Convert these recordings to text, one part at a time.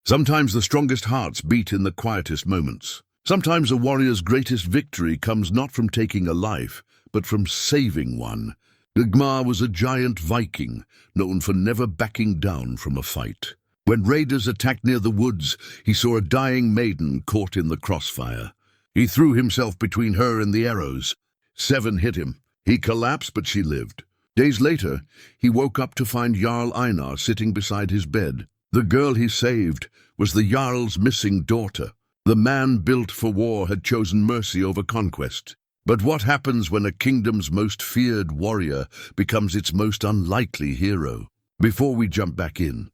Sometimes the strongest hearts beat in the quietest moments. Sometimes a warrior's greatest victory comes not from taking a life, but from saving one. Dagmar was a giant Viking, known for never backing down from a fight. When raiders attacked near the woods, he saw a dying maiden caught in the crossfire. He threw himself between her and the arrows. 7 hit him. He collapsed, but she lived. Days later, he woke up to find Jarl Einar sitting beside his bed. The girl he saved was the Jarl's missing daughter. The man built for war had chosen mercy over conquest. But what happens when a kingdom's most feared warrior becomes its most unlikely hero? Before we jump back in,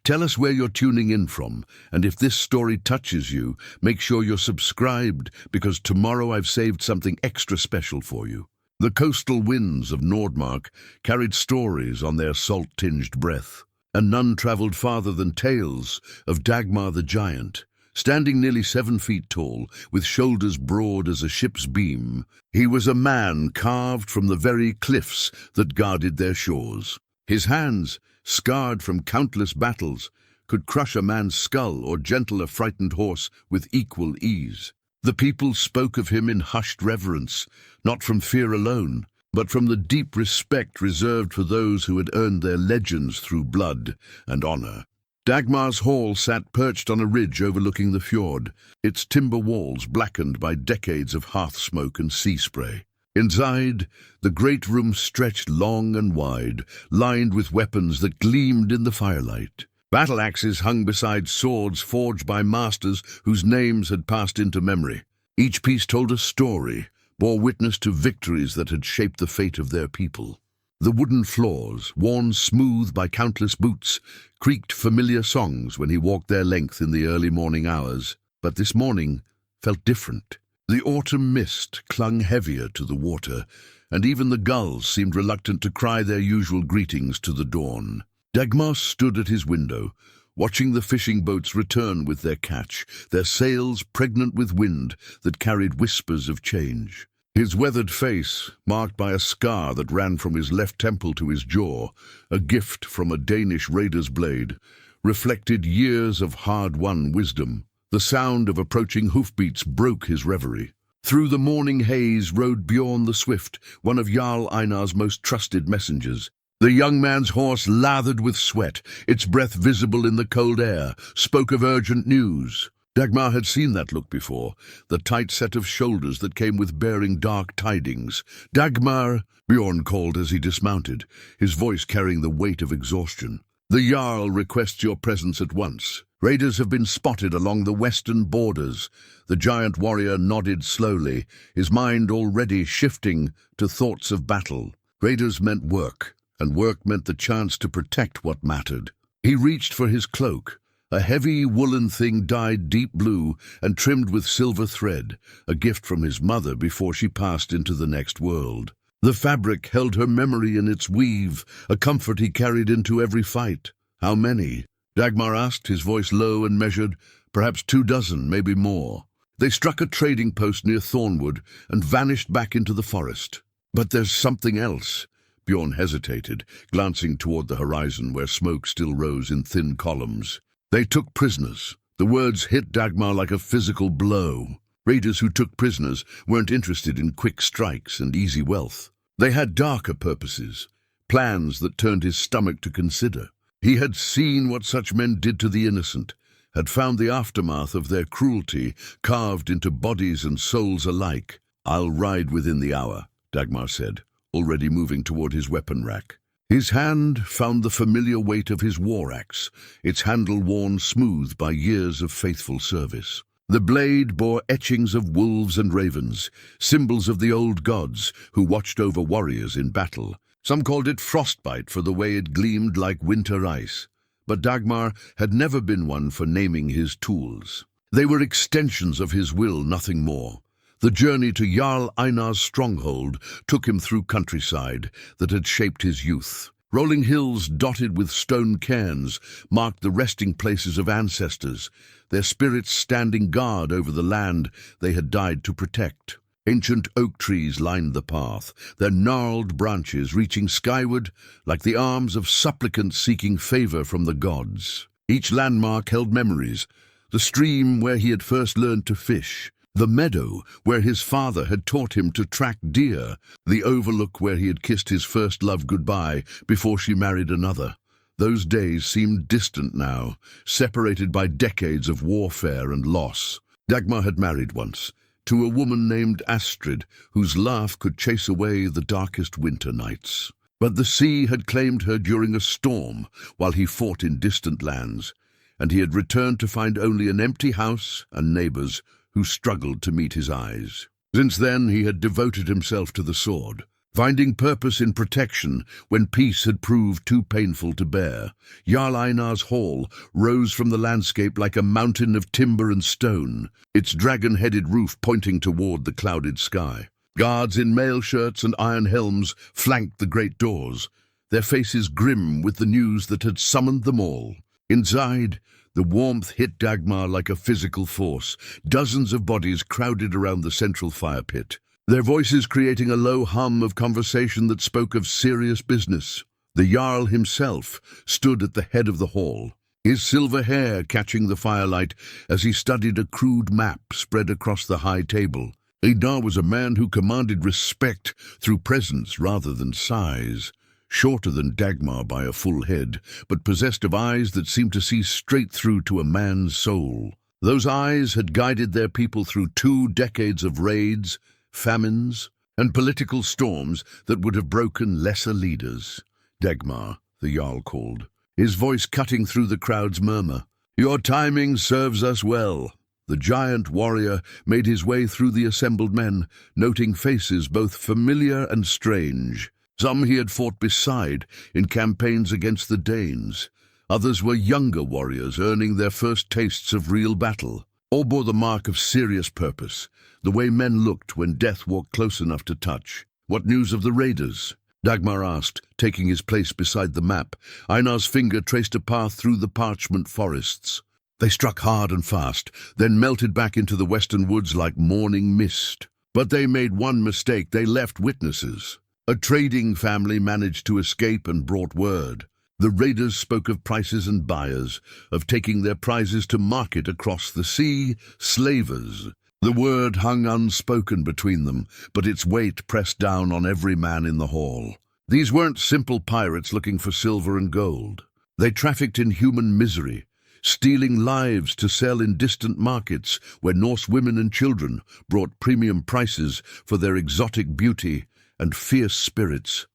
tell us where you're tuning in from, and if this story touches you, make sure you're subscribed, because tomorrow I've saved something extra special for you. The coastal winds of Nordmark carried stories on their salt-tinged breath, and none traveled farther than tales of Dagmar the giant. Standing nearly 7 feet tall, with shoulders broad as a ship's beam, he was a man carved from the very cliffs that guarded their shores. His hands, scarred from countless battles, could crush a man's skull or gentle a frightened horse with equal ease. The people spoke of him in hushed reverence, not from fear alone, but from the deep respect reserved for those who had earned their legends through blood and honor. Dagmar's hall sat perched on a ridge overlooking the fjord, its timber walls blackened by decades of hearth smoke and sea spray. Inside, the great room stretched long and wide, lined with weapons that gleamed in the firelight. Battle axes hung beside swords forged by masters whose names had passed into memory. Each piece told a story, bore witness to victories that had shaped the fate of their people. The wooden floors, worn smooth by countless boots, creaked familiar songs when he walked their length in the early morning hours. But this morning felt different. The autumn mist clung heavier to the water, and even the gulls seemed reluctant to cry their usual greetings to the dawn. Dagmar stood at his window, watching the fishing boats return with their catch, their sails pregnant with wind that carried whispers of change. His weathered face, marked by a scar that ran from his left temple to his jaw, a gift from a Danish raider's blade, reflected years of hard-won wisdom. The sound of approaching hoofbeats broke his reverie. Through the morning haze rode Bjorn the Swift, one of Jarl Einar's most trusted messengers. The young man's horse, lathered with sweat, its breath visible in the cold air, spoke of urgent news. Dagmar had seen that look before, the tight set of shoulders that came with bearing dark tidings. "Dagmar," Bjorn called as he dismounted, his voice carrying the weight of exhaustion. "The Jarl requests your presence at once. Raiders have been spotted along the western borders." The giant warrior nodded slowly, his mind already shifting to thoughts of battle. Raiders meant work, and work meant the chance to protect what mattered. He reached for his cloak, a heavy woolen thing dyed deep blue and trimmed with silver thread, a gift from his mother before she passed into the next world. The fabric held her memory in its weave, a comfort he carried into every fight. "How many?" Dagmar asked, his voice low and measured. "Perhaps 24, maybe more." They struck a trading post near Thornwood and vanished back into the forest. "But there's something else." Bjorn hesitated, glancing toward the horizon where smoke still rose in thin columns. "They took prisoners." The words hit Dagmar like a physical blow. Raiders who took prisoners weren't interested in quick strikes and easy wealth. They had darker purposes, plans that turned his stomach to consider. He had seen what such men did to the innocent, had found the aftermath of their cruelty carved into bodies and souls alike. "I'll ride within the hour," Dagmar said, already moving toward his weapon rack. His hand found the familiar weight of his war axe, its handle worn smooth by years of faithful service. The blade bore etchings of wolves and ravens, symbols of the old gods who watched over warriors in battle. Some called it frostbite for the way it gleamed like winter ice, but Dagmar had never been one for naming his tools. They were extensions of his will, nothing more. The journey to Jarl Einar's stronghold took him through countryside that had shaped his youth. Rolling hills dotted with stone cairns marked the resting places of ancestors, their spirits standing guard over the land they had died to protect. Ancient oak trees lined the path, their gnarled branches reaching skyward like the arms of supplicants seeking favor from the gods. Each landmark held memories. The stream where he had first learned to fish, the meadow where his father had taught him to track deer, the overlook where he had kissed his first love goodbye before she married another. Those days seemed distant now, separated by decades of warfare and loss. Dagmar had married once, to a woman named Astrid, whose laugh could chase away the darkest winter nights. But the sea had claimed her during a storm while he fought in distant lands, and he had returned to find only an empty house and neighbors who struggled to meet his eyes. Since then he had devoted himself to the sword, finding purpose in protection when peace had proved too painful to bear. Jarl Einar's hall rose from the landscape like a mountain of timber and stone, its dragon-headed roof pointing toward the clouded sky. Guards in mail shirts and iron helms flanked the great doors, their faces grim with the news that had summoned them all. Inside, the warmth hit Dagmar like a physical force. Dozens of bodies crowded around the central fire pit, their voices creating a low hum of conversation that spoke of serious business. The Jarl himself stood at the head of the hall, his silver hair catching the firelight as he studied a crude map spread across the high table. Einar was a man who commanded respect through presence rather than size. Shorter than Dagmar by a full head, but possessed of eyes that seemed to see straight through to a man's soul. Those eyes had guided their people through 2 decades of raids, famines, and political storms that would have broken lesser leaders. Dagmar, the Jarl called, his voice cutting through the crowd's murmur. "Your timing serves us well." The giant warrior made his way through the assembled men, noting faces both familiar and strange. Some he had fought beside in campaigns against the Danes. Others were younger warriors earning their first tastes of real battle. All bore the mark of serious purpose, the way men looked when death walked close enough to touch. "What news of the raiders?" Dagmar asked, taking his place beside the map. Einar's finger traced a path through the parchment forests. They struck hard and fast, then melted back into the western woods like morning mist. But they made one mistake. They left witnesses. A trading family managed to escape and brought word. The raiders spoke of prices and buyers, of taking their prizes to market across the sea, slavers. The word hung unspoken between them, but its weight pressed down on every man in the hall. These weren't simple pirates looking for silver and gold. They trafficked in human misery, stealing lives to sell in distant markets where Norse women and children brought premium prices for their exotic beauty and fierce spirits.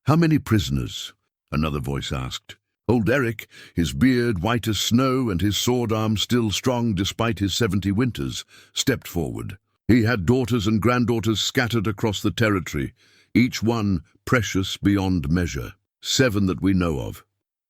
"How many prisoners?" another voice asked. Old Eric, his beard white as snow and his sword arm still strong despite his 70 winters, stepped forward. He had daughters and granddaughters scattered across the territory, each one precious beyond measure. "7 that we know of,"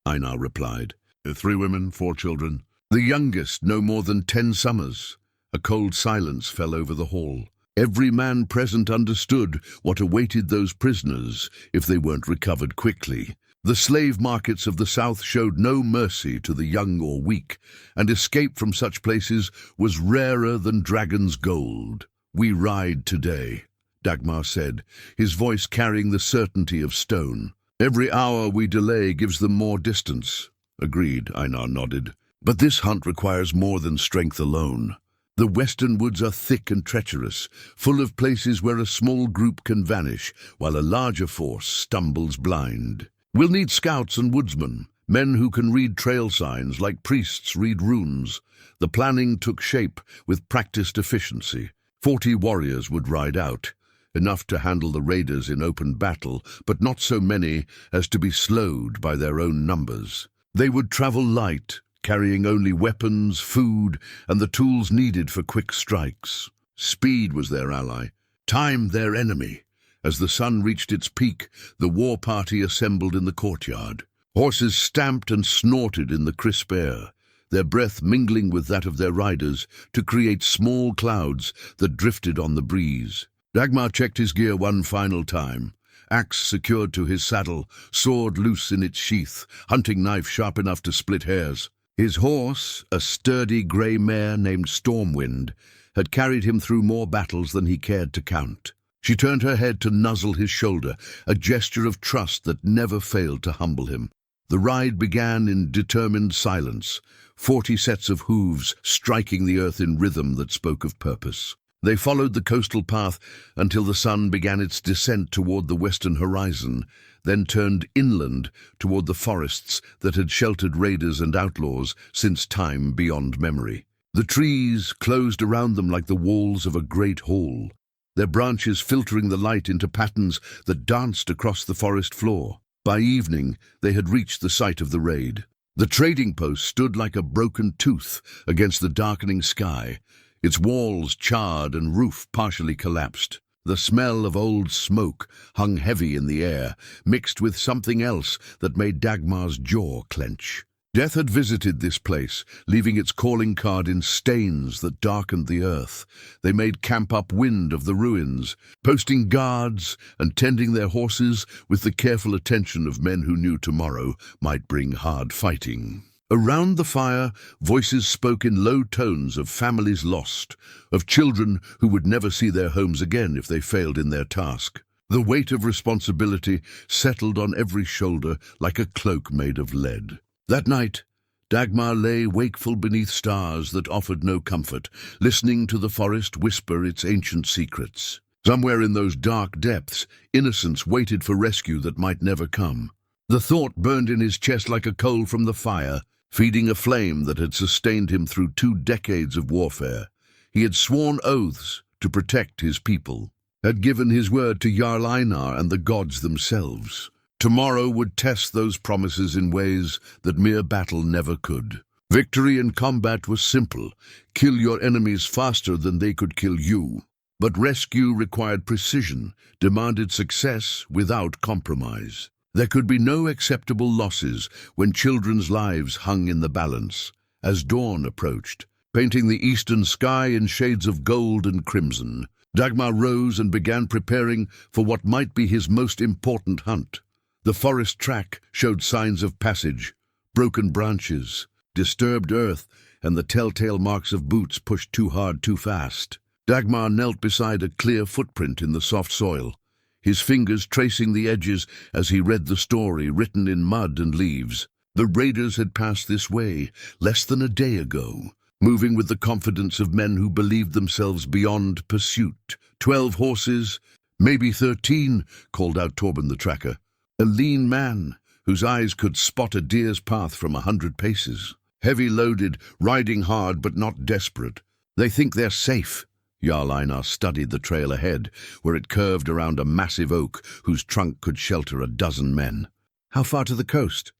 Einar replied. 3 women, 4 children. The youngest no more than 10 summers. A cold silence fell over the hall. Every man present understood what awaited those prisoners if they weren't recovered quickly. The slave markets of the south showed no mercy to the young or weak, and escape from such places was rarer than dragon's gold. "We ride today," Dagmar said, his voice carrying the certainty of stone. "Every hour we delay gives them more distance." "Agreed," Einar nodded. "But this hunt requires more than strength alone. The western woods are thick and treacherous, full of places where a small group can vanish, while a larger force stumbles blind. We'll need scouts and woodsmen, men who can read trail signs like priests read runes." The planning took shape with practiced efficiency. 40 warriors would ride out, enough to handle the raiders in open battle, but not so many as to be slowed by their own numbers. They would travel light, carrying only weapons, food, and the tools needed for quick strikes. Speed was their ally, time their enemy. As the sun reached its peak, the war party assembled in the courtyard. Horses stamped and snorted in the crisp air, their breath mingling with that of their riders to create small clouds that drifted on the breeze. Dagmar checked his gear one final time. Axe secured to his saddle, sword loose in its sheath, hunting knife sharp enough to split hairs. His horse, a sturdy grey mare named Stormwind, had carried him through more battles than he cared to count. She turned her head to nuzzle his shoulder, a gesture of trust that never failed to humble him. The ride began in determined silence, 40 sets of hooves striking the earth in rhythm that spoke of purpose. They followed the coastal path until the sun began its descent toward the western horizon, then turned inland toward the forests that had sheltered raiders and outlaws since time beyond memory. The trees closed around them like the walls of a great hall, their branches filtering the light into patterns that danced across the forest floor. By evening, they had reached the site of the raid. The trading post stood like a broken tooth against the darkening sky, its walls charred and roof partially collapsed. The smell of old smoke hung heavy in the air, mixed with something else that made Dagmar's jaw clench. Death had visited this place, leaving its calling card in stains that darkened the earth. They made camp upwind of the ruins, posting guards and tending their horses with the careful attention of men who knew tomorrow might bring hard fighting. Around the fire, voices spoke in low tones of families lost, of children who would never see their homes again if they failed in their task. The weight of responsibility settled on every shoulder like a cloak made of lead. That night, Dagmar lay wakeful beneath stars that offered no comfort, listening to the forest whisper its ancient secrets. Somewhere in those dark depths, innocence waited for rescue that might never come. The thought burned in his chest like a coal from the fire, feeding a flame that had sustained him through 2 decades of warfare. He had sworn oaths to protect his people, had given his word to Jarl Einar and the gods themselves. Tomorrow would test those promises in ways that mere battle never could. Victory in combat was simple: kill your enemies faster than they could kill you. But rescue required precision, demanded success without compromise. There could be no acceptable losses when children's lives hung in the balance. As dawn approached, painting the eastern sky in shades of gold and crimson, Dagmar rose and began preparing for what might be his most important hunt. The forest track showed signs of passage, broken branches, disturbed earth, and the telltale marks of boots pushed too hard too fast. Dagmar knelt beside a clear footprint in the soft soil, his fingers tracing the edges as he read the story written in mud and leaves. The raiders had passed this way less than a day ago, moving with the confidence of men who believed themselves beyond pursuit. 12 horses, maybe 13, called out Torben the tracker. A lean man, whose eyes could spot a deer's path from 100 paces. Heavy loaded, riding hard but not desperate. They think they're safe. Jarl Einar studied the trail ahead, where it curved around a massive oak whose trunk could shelter a dozen men. How far to the coast?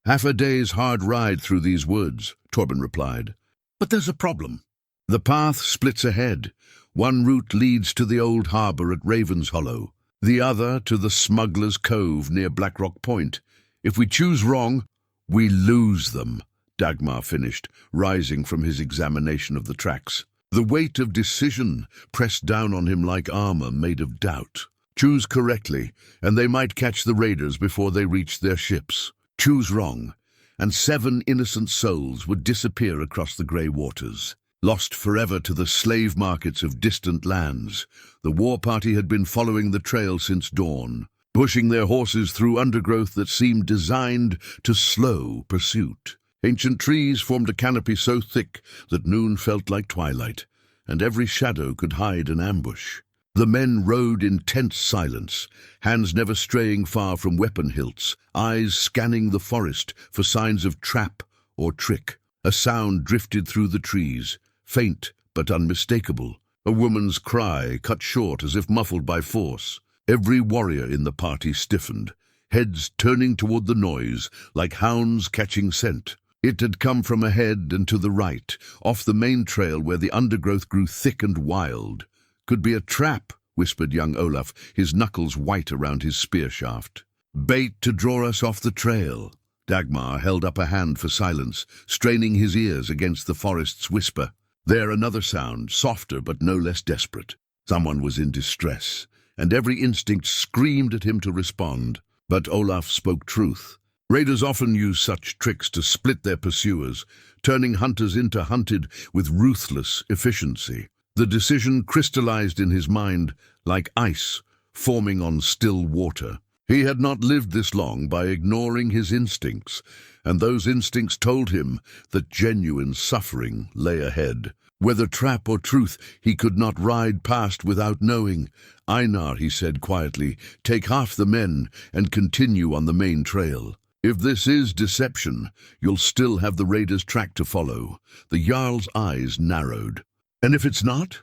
Half a day's hard ride through these woods, Torben replied. But there's a problem. The path splits ahead. One route leads to the old harbour at Raven's Hollow, the other to the Smuggler's Cove near Blackrock Point. If we choose wrong, we lose them, Dagmar finished, rising from his examination of the tracks. The weight of decision pressed down on him like armor made of doubt. Choose correctly, and they might catch the raiders before they reached their ships. Choose wrong, and 7 innocent souls would disappear across the grey waters. Lost forever to the slave markets of distant lands, the war party had been following the trail since dawn, pushing their horses through undergrowth that seemed designed to slow pursuit. Ancient trees formed a canopy so thick that noon felt like twilight, and every shadow could hide an ambush. The men rode in tense silence, hands never straying far from weapon hilts, eyes scanning the forest for signs of trap or trick. A sound drifted through the trees, faint but unmistakable, a woman's cry cut short as if muffled by force. Every warrior in the party stiffened, heads turning toward the noise like hounds catching scent. It had come from ahead and to the right, off the main trail where the undergrowth grew thick and wild. Could be a trap, whispered young Olaf, his knuckles white around his spear shaft. Bait to draw us off the trail. Dagmar held up a hand for silence, straining his ears against the forest's whisper. There another sound, softer but no less desperate. Someone was in distress, and every instinct screamed at him to respond. But Olaf spoke truth. Raiders often use such tricks to split their pursuers, turning hunters into hunted with ruthless efficiency. The decision crystallized in his mind like ice forming on still water. He had not lived this long by ignoring his instincts, and those instincts told him that genuine suffering lay ahead. Whether trap or truth, he could not ride past without knowing. "Einar," he said quietly, "take half the men and continue on the main trail. If this is deception, you'll still have the raiders' track to follow." The Jarl's eyes narrowed. "And if it's not?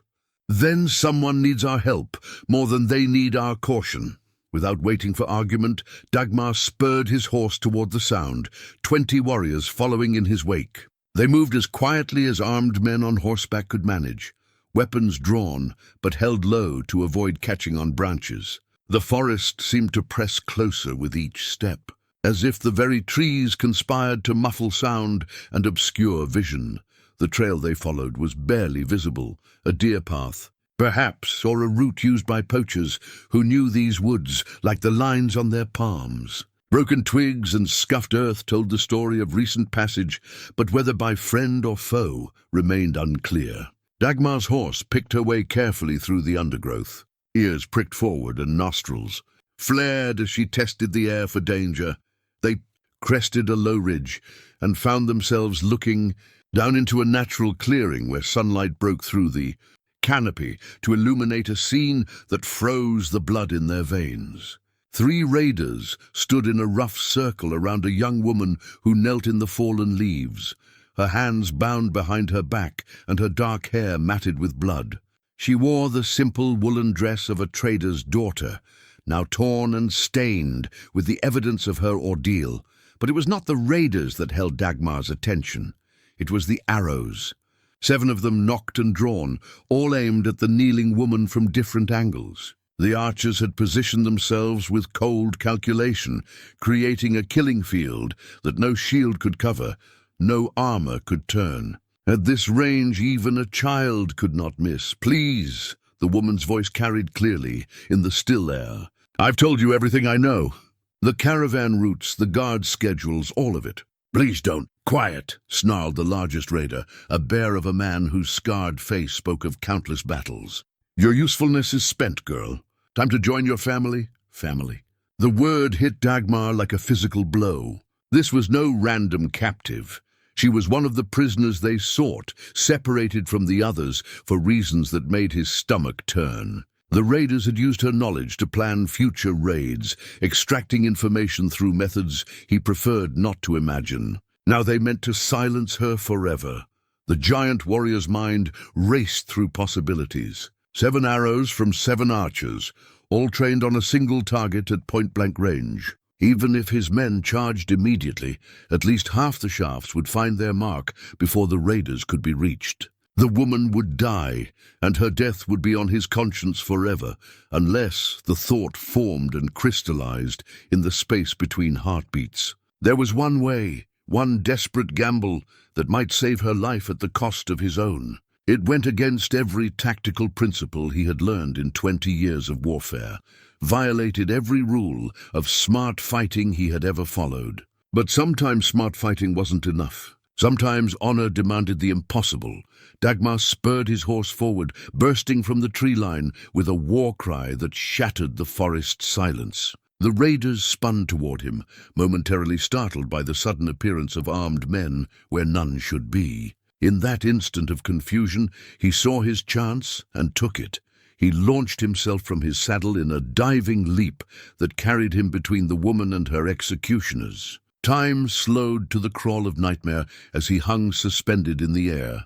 Then someone needs our help more than they need our caution." Without waiting for argument, Dagmar spurred his horse toward the sound, 20 warriors following in his wake. They moved as quietly as armed men on horseback could manage, weapons drawn but held low to avoid catching on branches. The forest seemed to press closer with each step, as if the very trees conspired to muffle sound and obscure vision. The trail they followed was barely visible, a deer path, perhaps, or a route used by poachers who knew these woods like the lines on their palms. Broken twigs and scuffed earth told the story of recent passage, but whether by friend or foe remained unclear. Dagmar's horse picked her way carefully through the undergrowth. Ears pricked forward and nostrils flared as she tested the air for danger. They crested a low ridge and found themselves looking down into a natural clearing where sunlight broke through the canopy to illuminate a scene that froze the blood in their veins. 3 raiders stood in a rough circle around a young woman who knelt in the fallen leaves, her hands bound behind her back and her dark hair matted with blood. She wore the simple woolen dress of a trader's daughter, now torn and stained with the evidence of her ordeal. But it was not the raiders that held Dagmar's attention. It was the arrows. 7 of them nocked and drawn, all aimed at the kneeling woman from different angles. The archers had positioned themselves with cold calculation, creating a killing field that no shield could cover, no armor could turn. At this range, even a child could not miss. "Please," the woman's voice carried clearly in the still air. "I've told you everything I know. The caravan routes, the guard schedules, all of it." "Please don't." "Quiet," snarled the largest raider, a bear of a man whose scarred face spoke of countless battles. "Your usefulness is spent, girl. Time to join your family?" Family. The word hit Dagmar like a physical blow. This was no random captive. She was one of the prisoners they sought, separated from the others for reasons that made his stomach turn. The raiders had used her knowledge to plan future raids, extracting information through methods he preferred not to imagine. Now they meant to silence her forever. The giant warrior's mind raced through possibilities. 7 arrows from 7 archers, all trained on a single target at point-blank range. Even if his men charged immediately, at least half the shafts would find their mark before the raiders could be reached. The woman would die, and her death would be on his conscience forever, unless the thought formed and crystallized in the space between heartbeats. There was one way, one desperate gamble that might save her life at the cost of his own. It went against every tactical principle he had learned in 20 years of warfare, violated every rule of smart fighting he had ever followed. But sometimes smart fighting wasn't enough. Sometimes honor demanded the impossible. Dagmar spurred his horse forward, bursting from the tree line with a war cry that shattered the forest silence. The raiders spun toward him, momentarily startled by the sudden appearance of armed men where none should be. In that instant of confusion, he saw his chance and took it. He launched himself from his saddle in a diving leap that carried him between the woman and her executioners. Time slowed to the crawl of nightmare as he hung suspended in the air,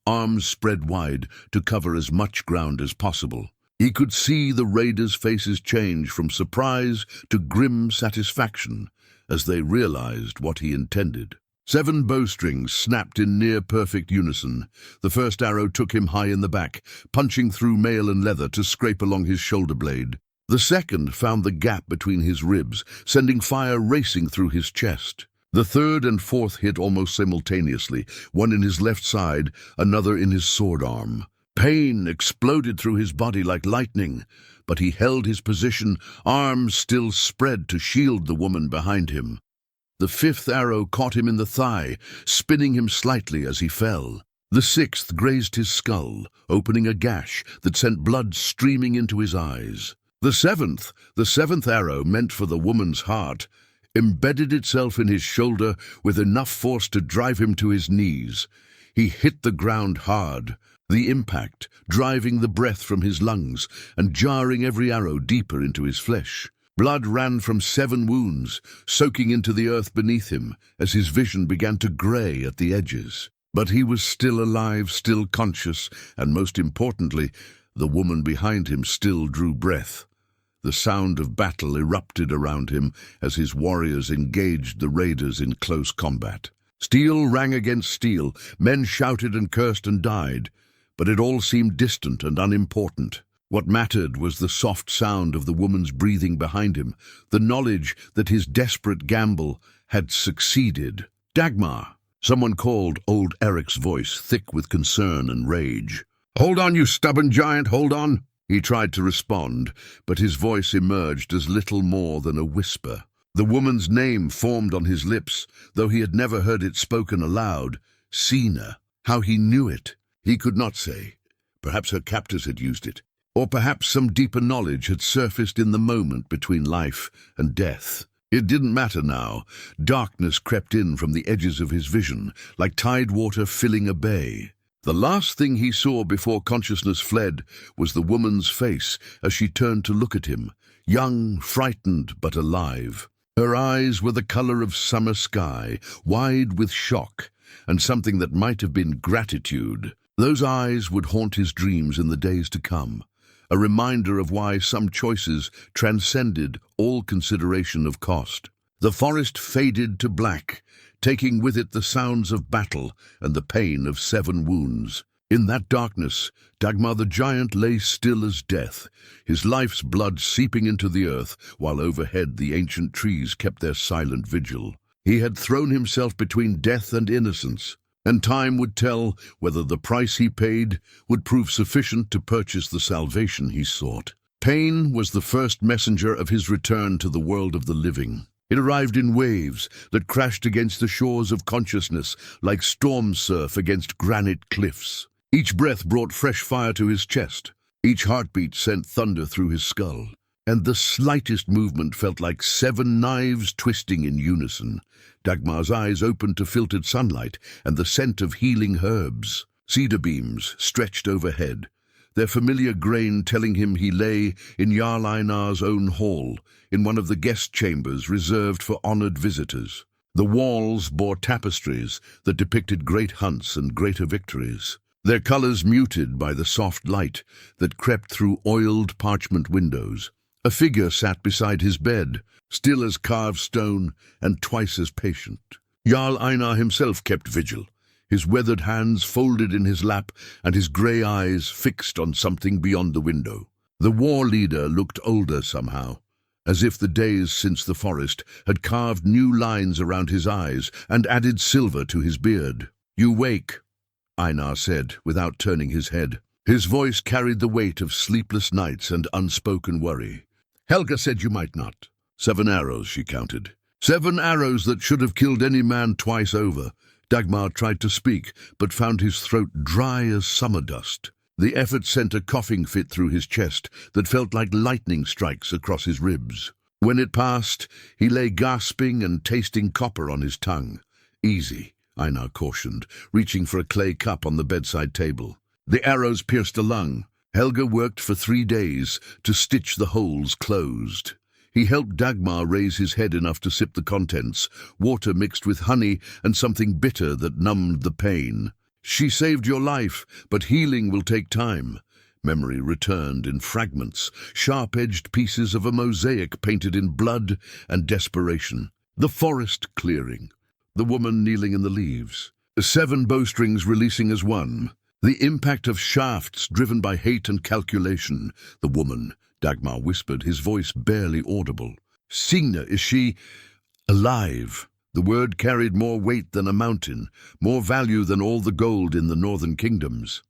arms spread wide to cover as much ground as possible. He could see the raiders' faces change from surprise to grim satisfaction as they realized what he intended. 7 bowstrings snapped in near-perfect unison. The first arrow took him high in the back, punching through mail and leather to scrape along his shoulder blade. The second found the gap between his ribs, sending fire racing through his chest. The third and fourth hit almost simultaneously, one in his left side, another in his sword arm. Pain exploded through his body like lightning, but he held his position, arms still spread to shield the woman behind him. The 5th arrow caught him in the thigh, spinning him slightly as he fell. The 6th grazed his skull, opening a gash that sent blood streaming into his eyes. The seventh arrow, meant for the woman's heart, embedded itself in his shoulder with enough force to drive him to his knees. He hit the ground hard, the impact driving the breath from his lungs and jarring every arrow deeper into his flesh. Blood ran from 7 wounds, soaking into the earth beneath him as his vision began to grey at the edges. But he was still alive, still conscious, and most importantly, the woman behind him still drew breath. The sound of battle erupted around him as his warriors engaged the raiders in close combat. Steel rang against steel, men shouted and cursed and died, but it all seemed distant and unimportant. What mattered was the soft sound of the woman's breathing behind him, the knowledge that his desperate gamble had succeeded. "Dagmar!" Someone called, old Eric's voice thick with concern and rage. "Hold on, you stubborn giant, hold on!" He tried to respond, but his voice emerged as little more than a whisper. The woman's name formed on his lips, though he had never heard it spoken aloud. Sina. How he knew it, he could not say. Perhaps her captors had used it, or perhaps some deeper knowledge had surfaced in the moment between life and death. It didn't matter now. Darkness crept in from the edges of his vision, like tide water filling a bay. The last thing he saw before consciousness fled was the woman's face as she turned to look at him, young, frightened, but alive. Her eyes were the color of summer sky, wide with shock, and something that might have been gratitude. Those eyes would haunt his dreams in the days to come, a reminder of why some choices transcended all consideration of cost. The forest faded to black, taking with it the sounds of battle and the pain of 7 wounds. In that darkness, Dagmar the giant lay still as death, his life's blood seeping into the earth, while overhead the ancient trees kept their silent vigil. He had thrown himself between death and innocence, and time would tell whether the price he paid would prove sufficient to purchase the salvation he sought. Pain was the first messenger of his return to the world of the living. It arrived in waves that crashed against the shores of consciousness like storm surf against granite cliffs. Each breath brought fresh fire to his chest. Each heartbeat sent thunder through his skull. And the slightest movement felt like 7 knives twisting in unison. Dagmar's eyes opened to filtered sunlight and the scent of healing herbs. Cedar beams stretched overhead, their familiar grain telling him he lay in Jarl Einar's own hall, in one of the guest chambers reserved for honored visitors. The walls bore tapestries that depicted great hunts and greater victories, their colors muted by the soft light that crept through oiled parchment windows. A figure sat beside his bed, still as carved stone and twice as patient. Jarl Einar himself kept vigil, his weathered hands folded in his lap and his grey eyes fixed on something beyond the window. The war leader looked older somehow, as if the days since the forest had carved new lines around his eyes and added silver to his beard. "You wake," Einar said, without turning his head. His voice carried the weight of sleepless nights and unspoken worry. "Helga said you might not." 7 arrows, she counted. 7 arrows that should have killed any man twice over. Dagmar tried to speak, but found his throat dry as summer dust. The effort sent a coughing fit through his chest that felt like lightning strikes across his ribs. When it passed, he lay gasping and tasting copper on his tongue. "Easy," Einar cautioned, reaching for a clay cup on the bedside table. The arrows pierced a lung. Helga worked for 3 days to stitch the holes closed. He helped Dagmar raise his head enough to sip the contents, water mixed with honey and something bitter that numbed the pain. "She saved your life, but healing will take time." Memory returned in fragments, sharp-edged pieces of a mosaic painted in blood and desperation. The forest clearing, the woman kneeling in the leaves, 7 bowstrings releasing as one. The impact of shafts driven by hate and calculation. "The woman," Dagmar whispered, his voice barely audible. "Signa, is she alive?" The word carried more weight than a mountain, more value than all the gold in the northern kingdoms.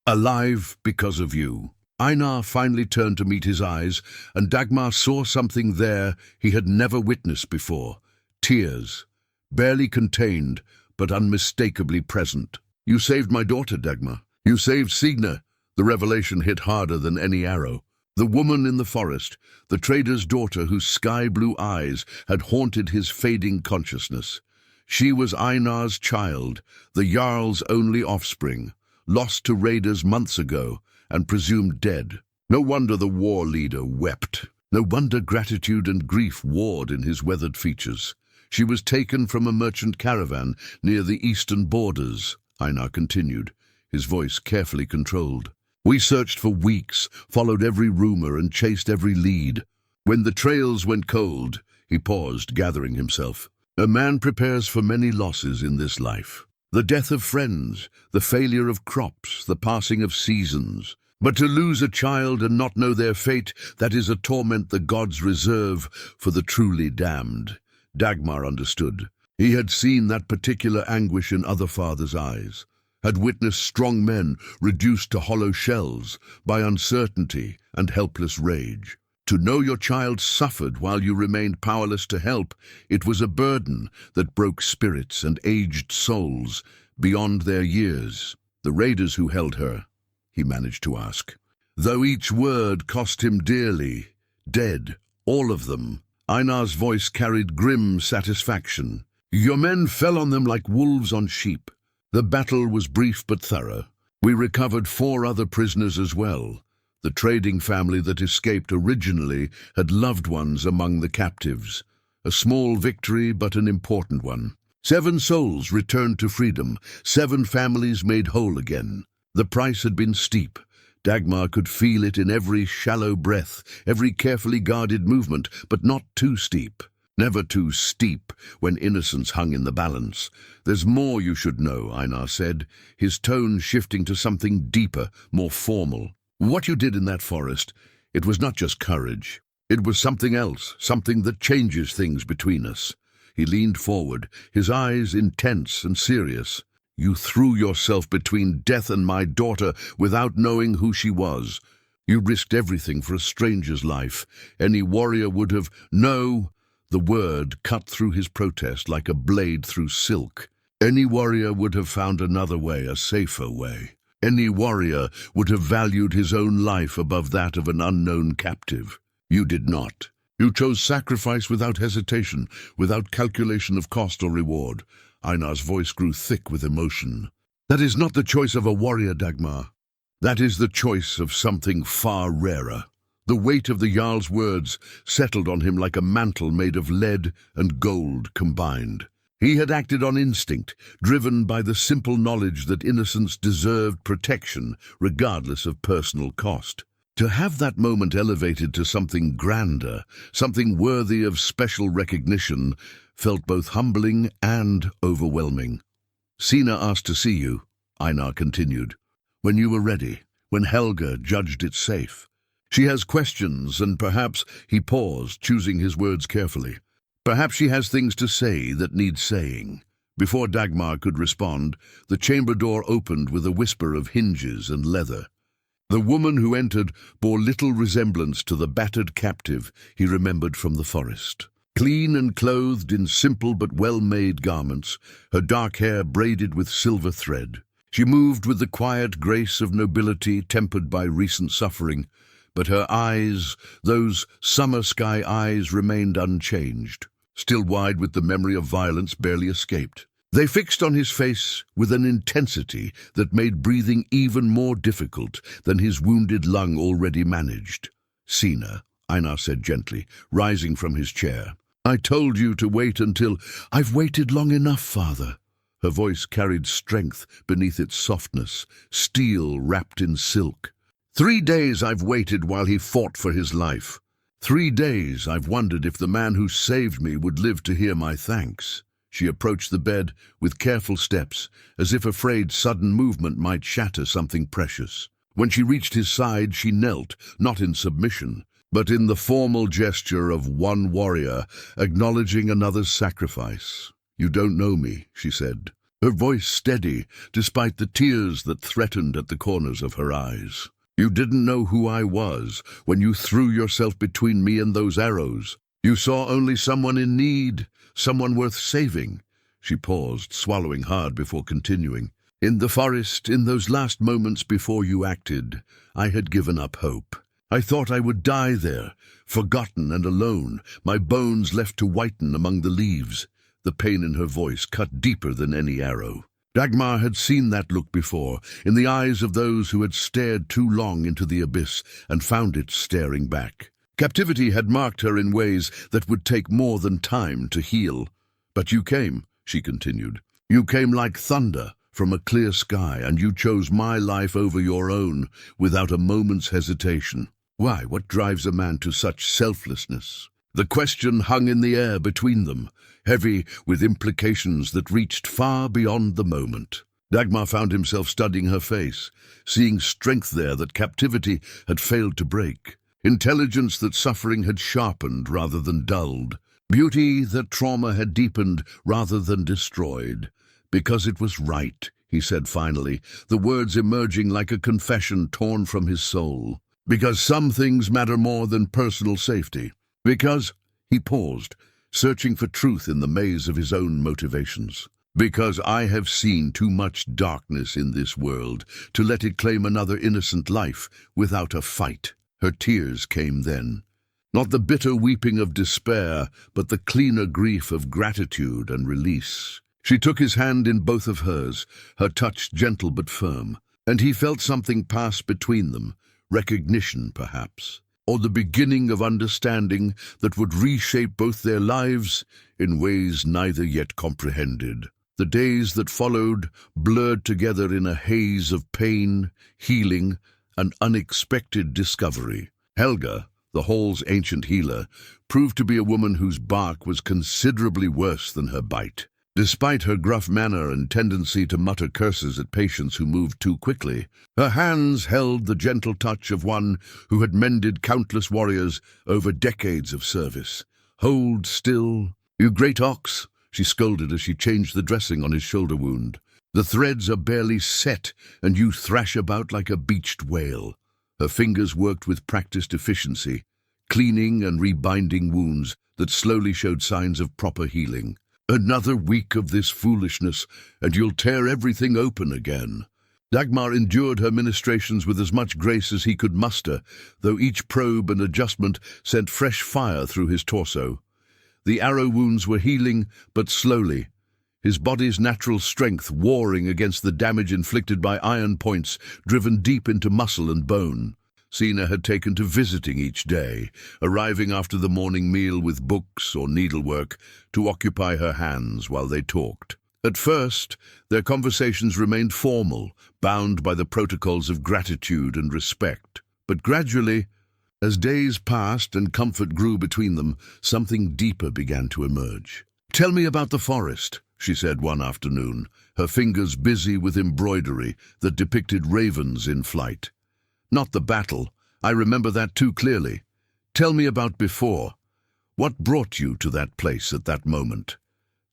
"Alive because of you." Einar finally turned to meet his eyes, and Dagmar saw something there he had never witnessed before. Tears, barely contained, but unmistakably present. "You saved my daughter, Dagmar. You saved Signa." The revelation hit harder than any arrow. The woman in the forest, the trader's daughter whose sky-blue eyes had haunted his fading consciousness. She was Einar's child, the Jarl's only offspring, lost to raiders months ago and presumed dead. No wonder the war leader wept. No wonder gratitude and grief warred in his weathered features. She was taken from a merchant caravan near the eastern borders, Einar continued, his voice carefully controlled. We searched for weeks, followed every rumor and chased every lead. When the trails went cold, he paused, gathering himself. A man prepares for many losses in this life. The death of friends, the failure of crops, the passing of seasons. But to lose a child and not know their fate, that is a torment the gods reserve for the truly damned. Dagmar understood. He had seen that particular anguish in other fathers' eyes, had witnessed strong men reduced to hollow shells by uncertainty and helpless rage. To know your child suffered while you remained powerless to help, it was a burden that broke spirits and aged souls beyond their years. The raiders who held her, he managed to ask. Though each word cost him dearly, dead, all of them. Einar's voice carried grim satisfaction. Your men fell on them like wolves on sheep. The battle was brief but thorough. We recovered 4 other prisoners as well. The trading family that escaped originally had loved ones among the captives. A small victory, but an important one. 7 souls returned to freedom, 7 families made whole again. The price had been steep. Dagmar could feel it in every shallow breath, every carefully guarded movement, but not too steep. Never too steep when innocence hung in the balance. There's more you should know, Einar said, his tone shifting to something deeper, more formal. What you did in that forest, it was not just courage. It was something else, something that changes things between us. He leaned forward, his eyes intense and serious. You threw yourself between death and my daughter without knowing who she was. You risked everything for a stranger's life. Any warrior would have... No! The word cut through his protest like a blade through silk. Any warrior would have found another way, a safer way. Any warrior would have valued his own life above that of an unknown captive. You did not. You chose sacrifice without hesitation, without calculation of cost or reward. Einar's voice grew thick with emotion. That is not the choice of a warrior, Dagmar. That is the choice of something far rarer. The weight of the Jarl's words settled on him like a mantle made of lead and gold combined. He had acted on instinct, driven by the simple knowledge that innocence deserved protection, regardless of personal cost. To have that moment elevated to something grander, something worthy of special recognition, felt both humbling and overwhelming. Sina asked to see you, Einar continued, when you were ready, when Helga judged it safe. She has questions, and perhaps, he paused, choosing his words carefully. Perhaps she has things to say that need saying. Before Dagmar could respond, the chamber door opened with a whisper of hinges and leather. The woman who entered bore little resemblance to the battered captive he remembered from the forest. Clean and clothed in simple but well-made garments, her dark hair braided with silver thread. She moved with the quiet grace of nobility tempered by recent suffering, but her eyes, those summer sky eyes, remained unchanged, still wide with the memory of violence barely escaped. They fixed on his face with an intensity that made breathing even more difficult than his wounded lung already managed. Sina, Einar said gently, rising from his chair. I told you to wait until... I've waited long enough, father. Her voice carried strength beneath its softness, steel wrapped in silk. 3 days I've waited while he fought for his life. 3 days I've wondered if the man who saved me would live to hear my thanks. She approached the bed with careful steps, as if afraid sudden movement might shatter something precious. When she reached his side, she knelt, not in submission, but in the formal gesture of one warrior, acknowledging another's sacrifice. You don't know me, she said, her voice steady, despite the tears that threatened at the corners of her eyes. You didn't know who I was when you threw yourself between me and those arrows. You saw only someone in need, someone worth saving. She paused, swallowing hard before continuing. In the forest, in those last moments before you acted, I had given up hope. I thought I would die there, forgotten and alone, my bones left to whiten among the leaves. The pain in her voice cut deeper than any arrow. Dagmar had seen that look before, in the eyes of those who had stared too long into the abyss and found it staring back. Captivity had marked her in ways that would take more than time to heal. But you came, she continued. You came like thunder from a clear sky, and you chose my life over your own without a moment's hesitation. Why, what drives a man to such selflessness? The question hung in the air between them, heavy with implications that reached far beyond the moment. Dagmar found himself studying her face, seeing strength there that captivity had failed to break, intelligence that suffering had sharpened rather than dulled, beauty that trauma had deepened rather than destroyed. Because it was right, he said finally, the words emerging like a confession torn from his soul. Because some things matter more than personal safety. Because, he paused, searching for truth in the maze of his own motivations. Because I have seen too much darkness in this world to let it claim another innocent life without a fight. Her tears came then. Not the bitter weeping of despair, but the cleaner grief of gratitude and release. She took his hand in both of hers, her touch gentle but firm, and he felt something pass between them, recognition perhaps, or the beginning of understanding that would reshape both their lives in ways neither yet comprehended. The days that followed blurred together in a haze of pain, healing, and unexpected discovery. Helga, the hall's ancient healer, proved to be a woman whose bark was considerably worse than her bite. Despite her gruff manner and tendency to mutter curses at patients who moved too quickly, her hands held the gentle touch of one who had mended countless warriors over decades of service. "Hold still, you great ox," she scolded as she changed the dressing on his shoulder wound. "The threads are barely set, and you thrash about like a beached whale." Her fingers worked with practiced efficiency, cleaning and rebinding wounds that slowly showed signs of proper healing. "Another week of this foolishness, and you'll tear everything open again." Dagmar endured her ministrations with as much grace as he could muster, though each probe and adjustment sent fresh fire through his torso. The arrow wounds were healing, but slowly, his body's natural strength warring against the damage inflicted by iron points driven deep into muscle and bone. Sina had taken to visiting each day, arriving after the morning meal with books or needlework to occupy her hands while they talked. At first, their conversations remained formal, bound by the protocols of gratitude and respect. But gradually, as days passed and comfort grew between them, something deeper began to emerge. "Tell me about the forest," she said one afternoon, her fingers busy with embroidery that depicted ravens in flight. "Not the battle. I remember that too clearly. Tell me about before. What brought you to that place at that moment?"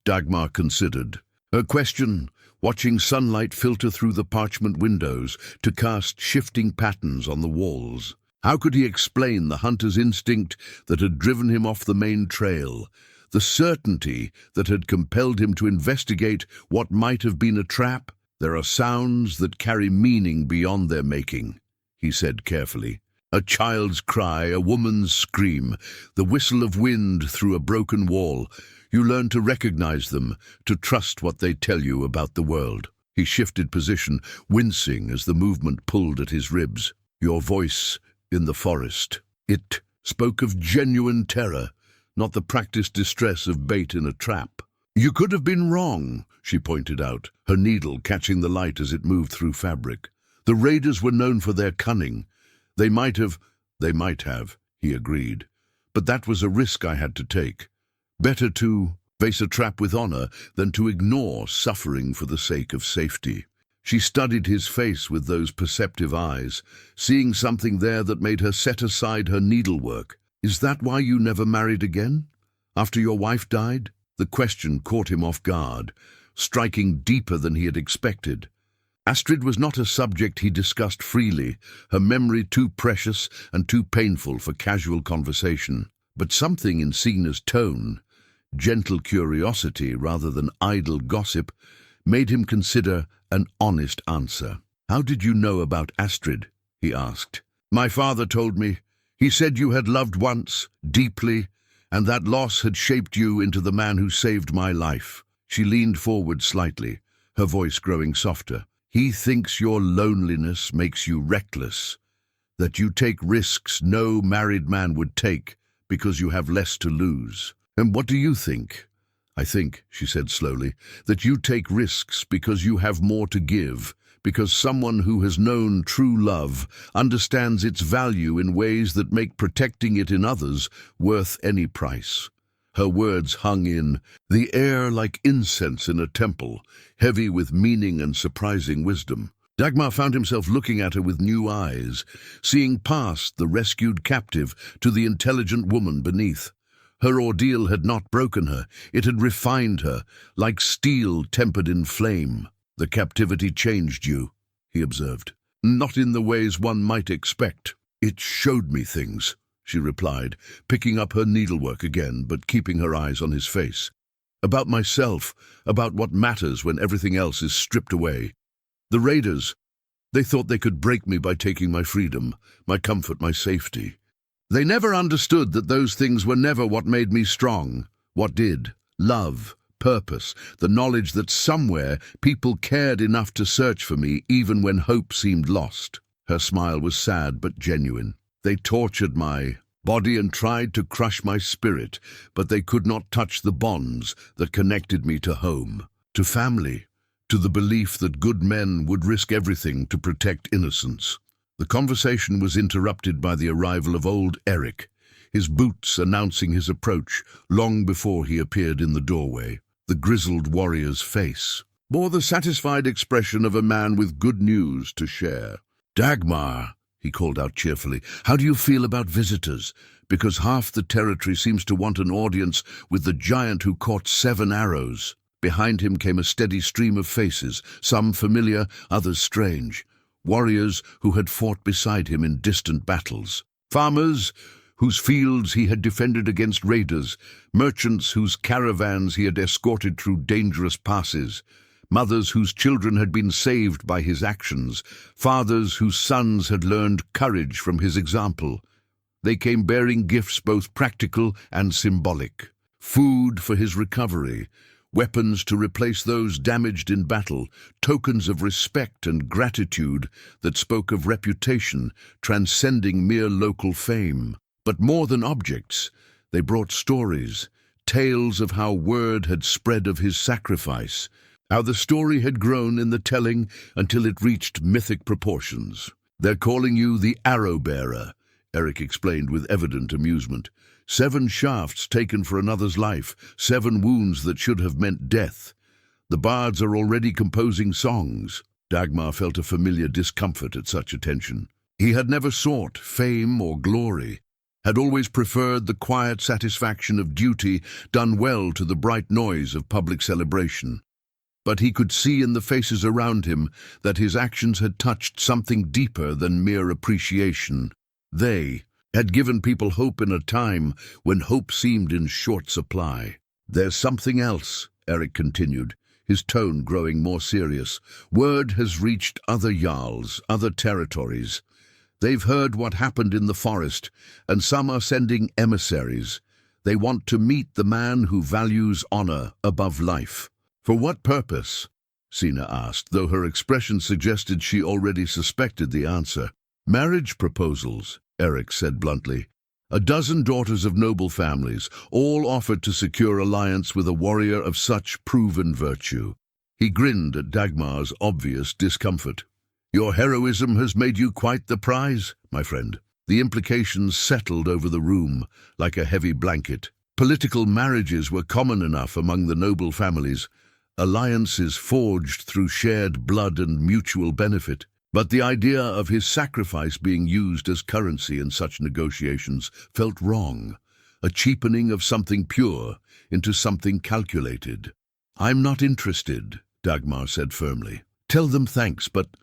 Dagmar considered. Her question, watching sunlight filter through the parchment windows to cast shifting patterns on the walls. How could he explain the hunter's instinct that had driven him off the main trail, the certainty that had compelled him to investigate what might have been a trap? "There are sounds that carry meaning beyond their making," he said carefully. "A child's cry, a woman's scream, the whistle of wind through a broken wall. You learn to recognize them, to trust what they tell you about the world." He shifted position, wincing as the movement pulled at his ribs. "Your voice in the forest. It spoke of genuine terror, not the practiced distress of bait in a trap." "You could have been wrong," she pointed out, her needle catching the light as it moved through fabric. "The raiders were known for their cunning. They might have, he agreed. But that was a risk I had to take. Better to face a trap with honor than to ignore suffering for the sake of safety." She studied his face with those perceptive eyes, seeing something there that made her set aside her needlework. "Is that why you never married again? After your wife died?" The question caught him off guard, striking deeper than he had expected. Astrid was not a subject he discussed freely, her memory too precious and too painful for casual conversation. But something in Sina's tone, gentle curiosity rather than idle gossip, made him consider an honest answer. "How did you know about Astrid?" he asked. "My father told me. He said you had loved once, deeply, and that loss had shaped you into the man who saved my life." She leaned forward slightly, her voice growing softer. "He thinks your loneliness makes you reckless, that you take risks no married man would take because you have less to lose. And what do you think?" "I think," she said slowly, "that you take risks because you have more to give, because someone who has known true love understands its value in ways that make protecting it in others worth any price." Her words hung in the air like incense in a temple, heavy with meaning and surprising wisdom. Dagmar found himself looking at her with new eyes, seeing past the rescued captive to the intelligent woman beneath. Her ordeal had not broken her, it had refined her, like steel tempered in flame. "The captivity changed you," he observed. "Not in the ways one might expect." "It showed me things," she replied, picking up her needlework again, but keeping her eyes on his face. "About myself, about what matters when everything else is stripped away. The raiders, they thought they could break me by taking my freedom, my comfort, my safety. They never understood that those things were never what made me strong. What did? Love, purpose, the knowledge that somewhere people cared enough to search for me even when hope seemed lost." Her smile was sad but genuine. "They tortured my body and tried to crush my spirit, but they could not touch the bonds that connected me to home, to family, to the belief that good men would risk everything to protect innocence." The conversation was interrupted by the arrival of old Eric, his boots announcing his approach long before he appeared in the doorway. The grizzled warrior's face bore the satisfied expression of a man with good news to share. "Dagmar," he called out cheerfully, "how do you feel about visitors? Because half the territory seems to want an audience with the giant who caught 7 arrows. Behind him came a steady stream of faces, some familiar, others strange. Warriors who had fought beside him in distant battles. Farmers whose fields he had defended against raiders. Merchants whose caravans he had escorted through dangerous passes. Mothers whose children had been saved by his actions. Fathers whose sons had learned courage from his example. They came bearing gifts both practical and symbolic. Food for his recovery, weapons to replace those damaged in battle, tokens of respect and gratitude that spoke of reputation transcending mere local fame. But more than objects, they brought stories, tales of how word had spread of his sacrifice, how the story had grown in the telling until it reached mythic proportions. "They're calling you the Arrow-bearer," Eric explained with evident amusement. 7 shafts taken for another's life, 7 wounds that should have meant death. The bards are already composing songs. Dagmar felt a familiar discomfort at such attention. He had never sought fame or glory, had always preferred the quiet satisfaction of duty done well to the bright noise of public celebration. But he could see in the faces around him that his actions had touched something deeper than mere appreciation. They had given people hope in a time when hope seemed in short supply. "There's something else," Eric continued, his tone growing more serious. "Word has reached other jarls, other territories. They've heard what happened in the forest, and some are sending emissaries. They want to meet the man who values honor above life." "For what purpose?" Sina asked, though her expression suggested she already suspected the answer. "Marriage proposals," Eric said bluntly. "A dozen daughters of noble families, all offered to secure alliance with a warrior of such proven virtue." He grinned at Dagmar's obvious discomfort. "Your heroism has made you quite the prize, my friend." The implications settled over the room like a heavy blanket. Political marriages were common enough among the noble families, alliances forged through shared blood and mutual benefit. But the idea of his sacrifice being used as currency in such negotiations felt wrong, a cheapening of something pure into something calculated. "I'm not interested," Dagmar said firmly. "Tell them thanks, but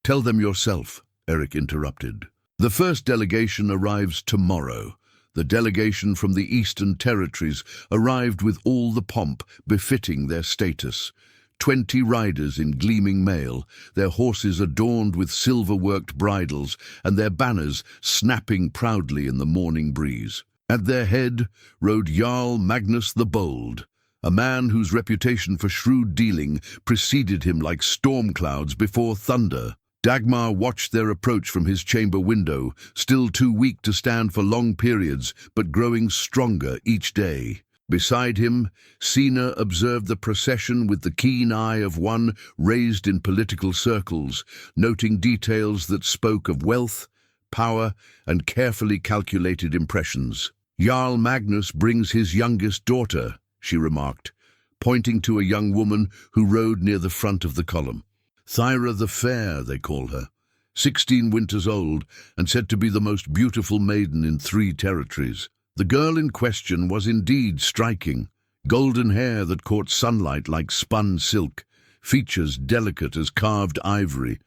tell them yourself," Eric interrupted. "The first delegation arrives tomorrow. The delegation from the Eastern Territories arrived with all the pomp befitting their status. 20 riders in gleaming mail, their horses adorned with silver-worked bridles, and their banners snapping proudly in the morning breeze. At their head rode Jarl Magnus the Bold, a man whose reputation for shrewd dealing preceded him like storm clouds before thunder. Dagmar watched their approach from his chamber window, still too weak to stand for long periods, but growing stronger each day. Beside him, Sina observed the procession with the keen eye of one raised in political circles, noting details that spoke of wealth, power, and carefully calculated impressions. "Jarl Magnus brings his youngest daughter," she remarked, pointing to a young woman who rode near the front of the column. Thyra the Fair, they call her, 16 winters old, and said to be the most beautiful maiden in 3 territories. The girl in question was indeed striking, golden hair that caught sunlight like spun silk, features delicate as carved ivory,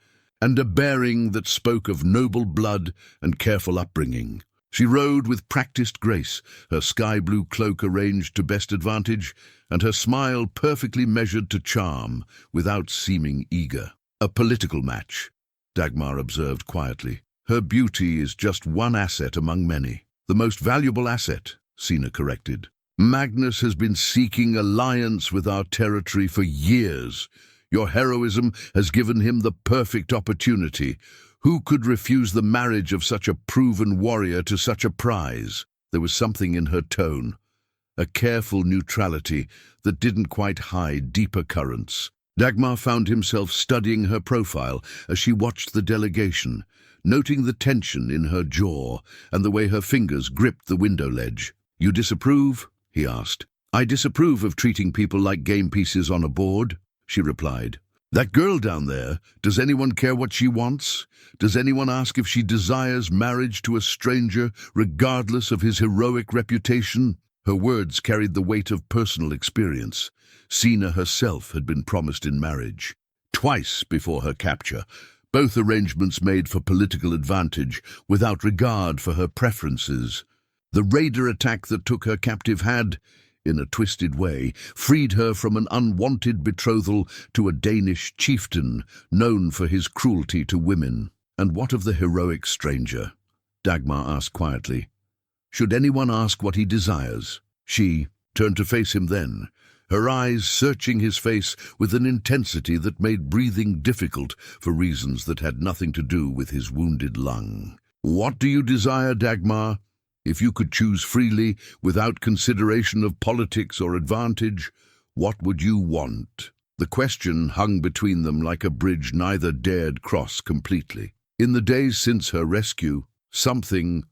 and a bearing that spoke of noble blood and careful upbringing. She rode with practiced grace, her sky-blue cloak arranged to best advantage, and her smile perfectly measured to charm, without seeming eager. "A political match," Dagmar observed quietly. "Her beauty is just one asset among many." "The most valuable asset," Sina corrected. "Magnus has been seeking alliance with our territory for years. Your heroism has given him the perfect opportunity. Who could refuse the marriage of such a proven warrior to such a prize?" There was something in her tone, a careful neutrality that didn't quite hide deeper currents. Dagmar found himself studying her profile as she watched the delegation, noting the tension in her jaw and the way her fingers gripped the window ledge. "You disapprove?" he asked. "I disapprove of treating people like game pieces on a board," she replied. "That girl down there, does anyone care what she wants? Does anyone ask if she desires marriage to a stranger, regardless of his heroic reputation?" Her words carried the weight of personal experience. Sina herself had been promised in marriage, twice before her capture, both arrangements made for political advantage, without regard for her preferences. The raider attack that took her captive had, in a twisted way, freed her from an unwanted betrothal to a Danish chieftain known for his cruelty to women. "And what of the heroic stranger?" Dagmar asked quietly. "Should anyone ask what he desires?" She turned to face him then, her eyes searching his face with an intensity that made breathing difficult for reasons that had nothing to do with his wounded lung. "What do you desire, Dagmar? If you could choose freely, without consideration of politics or advantage, what would you want?" The question hung between them like a bridge neither dared cross completely. In the days since her rescue, something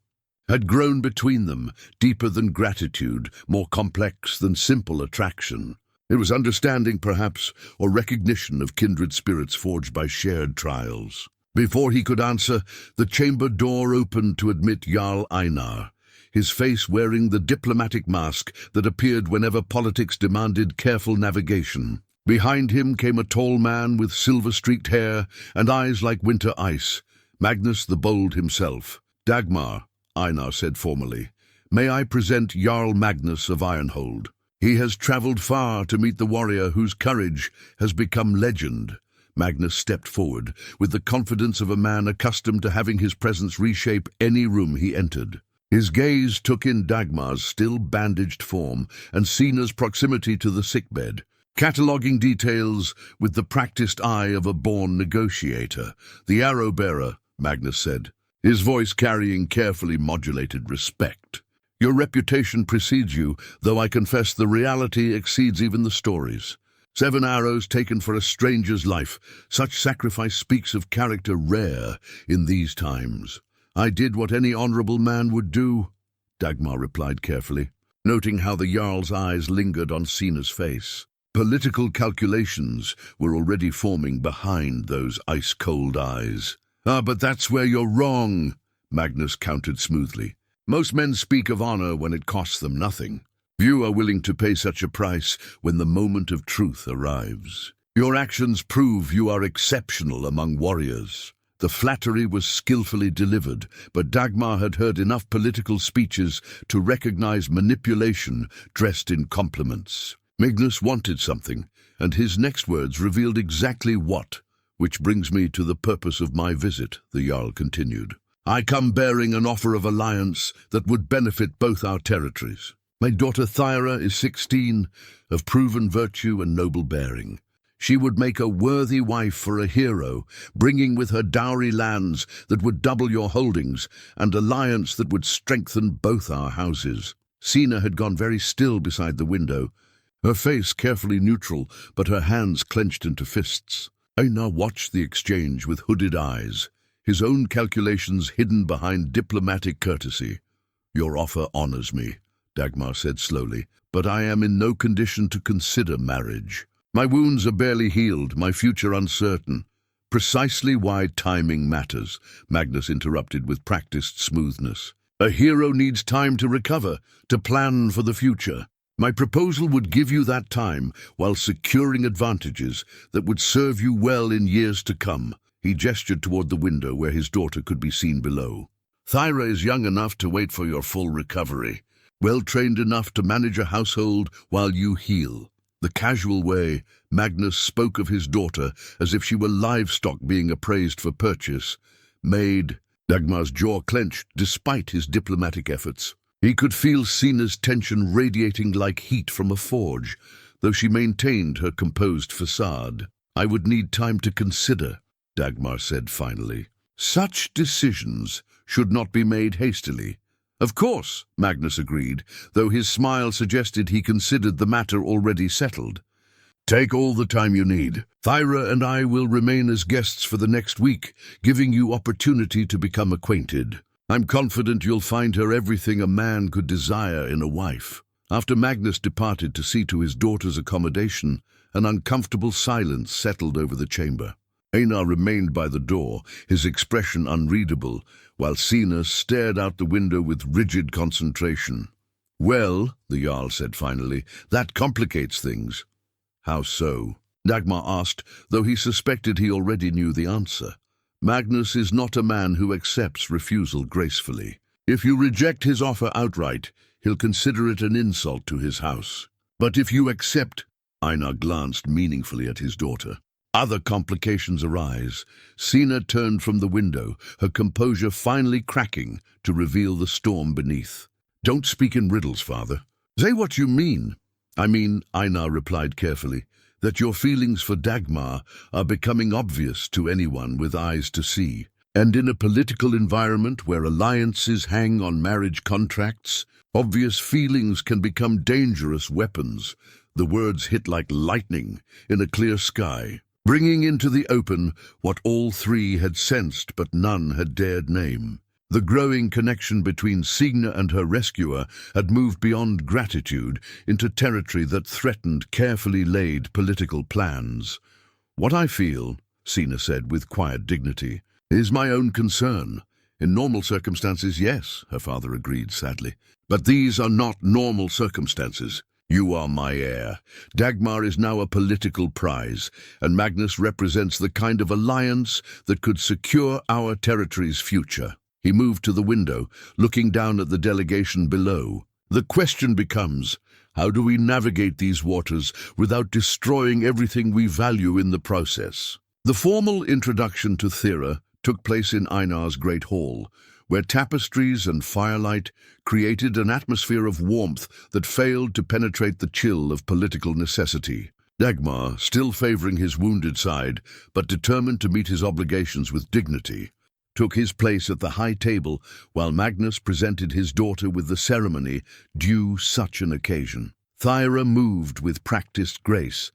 had grown between them, deeper than gratitude, more complex than simple attraction. It was understanding, perhaps, or recognition of kindred spirits forged by shared trials. Before he could answer, the chamber door opened to admit Jarl Einar, his face wearing the diplomatic mask that appeared whenever politics demanded careful navigation. Behind him came a tall man with silver-streaked hair and eyes like winter ice, Magnus the Bold himself. "Dagmar," Einar said formally, "may I present Jarl Magnus of Ironhold. He has travelled far to meet the warrior whose courage has become legend." Magnus stepped forward, with the confidence of a man accustomed to having his presence reshape any room he entered. His gaze took in Dagmar's still bandaged form and Sina's proximity to the sickbed, cataloguing details with the practiced eye of a born negotiator. "The arrow-bearer," Magnus said, his voice carrying carefully modulated respect. "Your reputation precedes you, though I confess the reality exceeds even the stories. 7 arrows taken for a stranger's life. Such sacrifice speaks of character rare in these times." "I did what any honorable man would do," Dagmar replied carefully, noting how the Jarl's eyes lingered on Sina's face. Political calculations were already forming behind those ice-cold eyes. "Ah, but that's where you're wrong," Magnus countered smoothly. "Most men speak of honor when it costs them nothing. Few are willing to pay such a price when the moment of truth arrives. Your actions prove you are exceptional among warriors." The flattery was skillfully delivered, but Dagmar had heard enough political speeches to recognize manipulation dressed in compliments. Magnus wanted something, and his next words revealed exactly what, which brings me to the purpose of my visit, the Jarl continued. I come bearing an offer of alliance that would benefit both our territories. My daughter Thyra is 16, of proven virtue and noble bearing. She would make a worthy wife for a hero, bringing with her dowry lands that would double your holdings, and alliance that would strengthen both our houses. Sina had gone very still beside the window, her face carefully neutral, but her hands clenched into fists. Einar watched the exchange with hooded eyes, his own calculations hidden behind diplomatic courtesy. Your offer honors me, Dagmar said slowly, but I am in no condition to consider marriage. My wounds are barely healed, my future uncertain. Precisely why timing matters, Magnus interrupted with practiced smoothness. A hero needs time to recover, to plan for the future. My proposal would give you that time while securing advantages that would serve you well in years to come. He gestured toward the window where his daughter could be seen below. Thyra is young enough to wait for your full recovery, well-trained enough to manage a household while you heal. The casual way Magnus spoke of his daughter as if she were livestock being appraised for purchase made Dagmar's jaw clenched despite his diplomatic efforts. He could feel Sina's tension radiating like heat from a forge, though she maintained her composed facade. I would need time to consider, Dagmar said finally. Such decisions should not be made hastily. Of course, Magnus agreed, though his smile suggested he considered the matter already settled. Take all the time you need. Thyra and I will remain as guests for the next week, giving you opportunity to become acquainted. I'm confident you'll find her everything a man could desire in a wife. After Magnus departed to see to his daughter's accommodation, an uncomfortable silence settled over the chamber. Einar remained by the door, his expression unreadable, while Sina stared out the window with rigid concentration. Well, the Jarl said finally, that complicates things. How so? Dagmar asked, though he suspected he already knew the answer. Magnus is not a man who accepts refusal gracefully. If you reject his offer outright, he'll consider it an insult to his house. But if you accept, Einar glanced meaningfully at his daughter. Other complications arise. Sina turned from the window, her composure finally cracking to reveal the storm beneath. Don't speak in riddles, father. Say what you mean. I mean, Einar replied carefully, that your feelings for Dagmar are becoming obvious to anyone with eyes to see. And in a political environment where alliances hang on marriage contracts, obvious feelings can become dangerous weapons. The words hit like lightning in a clear sky, bringing into the open what all three had sensed but none had dared name. The growing connection between Sina and her rescuer had moved beyond gratitude into territory that threatened carefully laid political plans. What I feel, Sina said with quiet dignity, is my own concern. In normal circumstances, yes, her father agreed sadly. But these are not normal circumstances. You are my heir. Dagmar is now a political prize, and Magnus represents the kind of alliance that could secure our territory's future. He moved to the window, looking down at the delegation below. The question becomes, how do we navigate these waters without destroying everything we value in the process? The formal introduction to Thyra took place in Einar's great hall, where tapestries and firelight created an atmosphere of warmth that failed to penetrate the chill of political necessity. Dagmar, still favoring his wounded side, but determined to meet his obligations with dignity, took his place at the high table while Magnus presented his daughter with the ceremony due such an occasion. Thyra moved with practiced grace,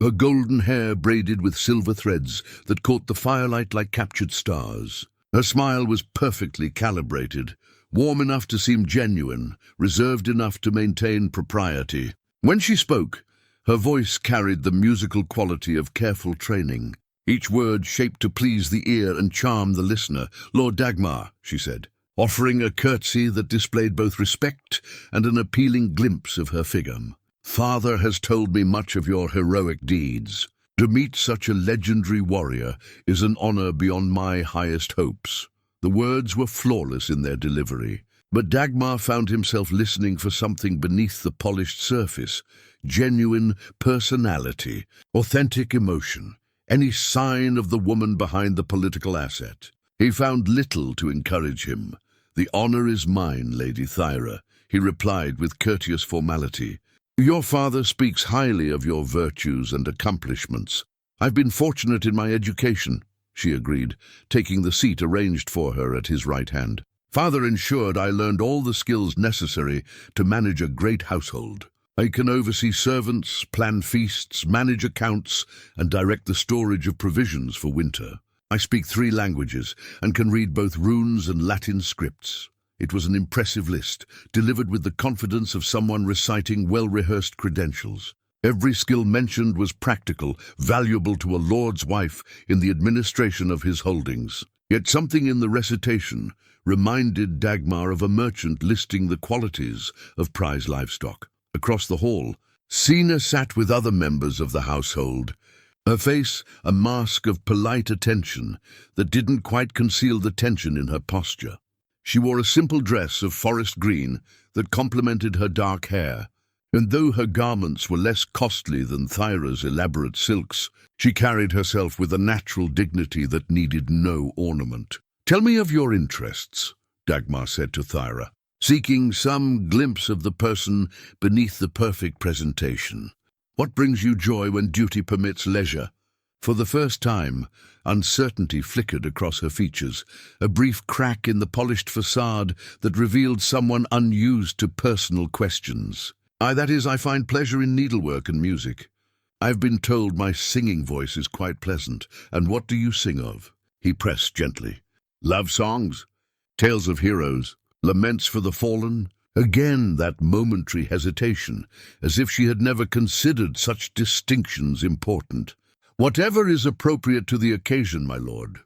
her golden hair braided with silver threads that caught the firelight like captured stars. Her smile was perfectly calibrated, warm enough to seem genuine, reserved enough to maintain propriety. When she spoke, her voice carried the musical quality of careful training, each word shaped to please the ear and charm the listener. Lord Dagmar, she said, offering a curtsy that displayed both respect and an appealing glimpse of her figure. Father has told me much of your heroic deeds. To meet such a legendary warrior is an honor beyond my highest hopes. The words were flawless in their delivery, But Dagmar found himself listening for something beneath the polished surface, genuine personality, authentic emotion, any sign of the woman behind the political asset. He found little to encourage him. "The honor is mine, Lady Thyra," he replied with courteous formality. "Your father speaks highly of your virtues and accomplishments. I've been fortunate in my education," she agreed, taking the seat arranged for her at his right hand. "Father ensured I learned all the skills necessary to manage a great household. I can oversee servants, plan feasts, manage accounts, and direct the storage of provisions for winter. I speak 3 languages and can read both runes and Latin scripts." It was an impressive list, delivered with the confidence of someone reciting well-rehearsed credentials. Every skill mentioned was practical, valuable to a lord's wife in the administration of his holdings. Yet something in the recitation reminded Dagmar of a merchant listing the qualities of prize livestock. Across the hall, Sina sat with other members of the household, her face a mask of polite attention that didn't quite conceal the tension in her posture. She wore a simple dress of forest green that complemented her dark hair, and though her garments were less costly than Thyra's elaborate silks, she carried herself with a natural dignity that needed no ornament. "Tell me of your interests," Dagmar said to Thyra, seeking some glimpse of the person beneath the perfect presentation. "What brings you joy when duty permits leisure?" For the first time, uncertainty flickered across her features, a brief crack in the polished facade that revealed someone unused to personal questions. I find pleasure in needlework and music. I've been told my singing voice is quite pleasant. And what do you sing of?" He pressed gently. "Love songs, tales of heroes, laments for the fallen." Again that momentary hesitation, as if she had never considered such distinctions important. "Whatever is appropriate to the occasion, my lord.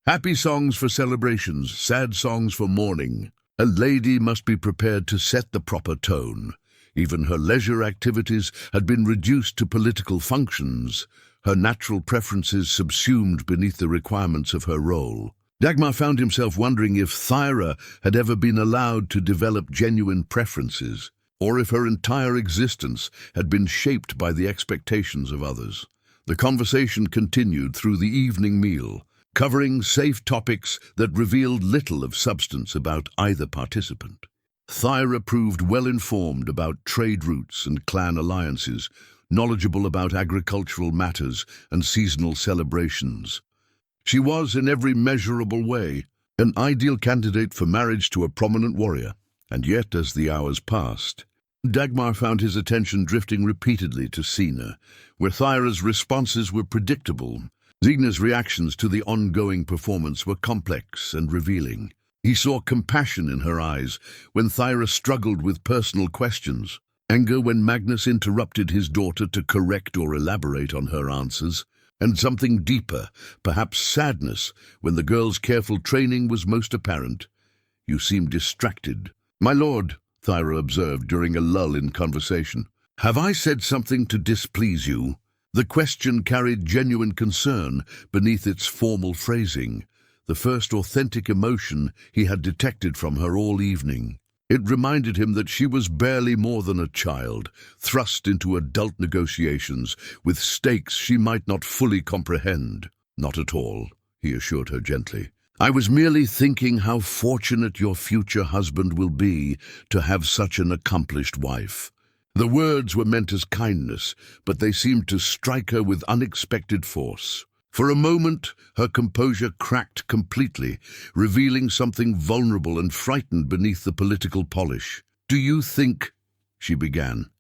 Happy songs for celebrations, sad songs for mourning. A lady must be prepared to set the proper tone." Even her leisure activities had been reduced to political functions, her natural preferences subsumed beneath the requirements of her role. Dagmar found himself wondering if Thyra had ever been allowed to develop genuine preferences, or if her entire existence had been shaped by the expectations of others. The conversation continued through the evening meal, covering safe topics that revealed little of substance about either participant. Thyra proved well-informed about trade routes and clan alliances, knowledgeable about agricultural matters and seasonal celebrations. She was, in every measurable way, an ideal candidate for marriage to a prominent warrior. And yet, as the hours passed, Dagmar found his attention drifting repeatedly to Sina, where Thyra's responses were predictable. Sina's reactions to the ongoing performance were complex and revealing. He saw compassion in her eyes when Thyra struggled with personal questions, anger when Magnus interrupted his daughter to correct or elaborate on her answers, and something deeper, perhaps sadness, when the girl's careful training was most apparent. "You seem distracted." "My lord," Thyra observed during a lull in conversation, "have I said something to displease you?" The question carried genuine concern beneath its formal phrasing, the first authentic emotion he had detected from her all evening. It reminded him that she was barely more than a child, thrust into adult negotiations with stakes she might not fully comprehend. "Not at all," he assured her gently. "I was merely thinking how fortunate your future husband will be to have such an accomplished wife." The words were meant as kindness, but they seemed to strike her with unexpected force. For a moment, her composure cracked completely, revealing something vulnerable and frightened beneath the political polish. "Do you think—" she began,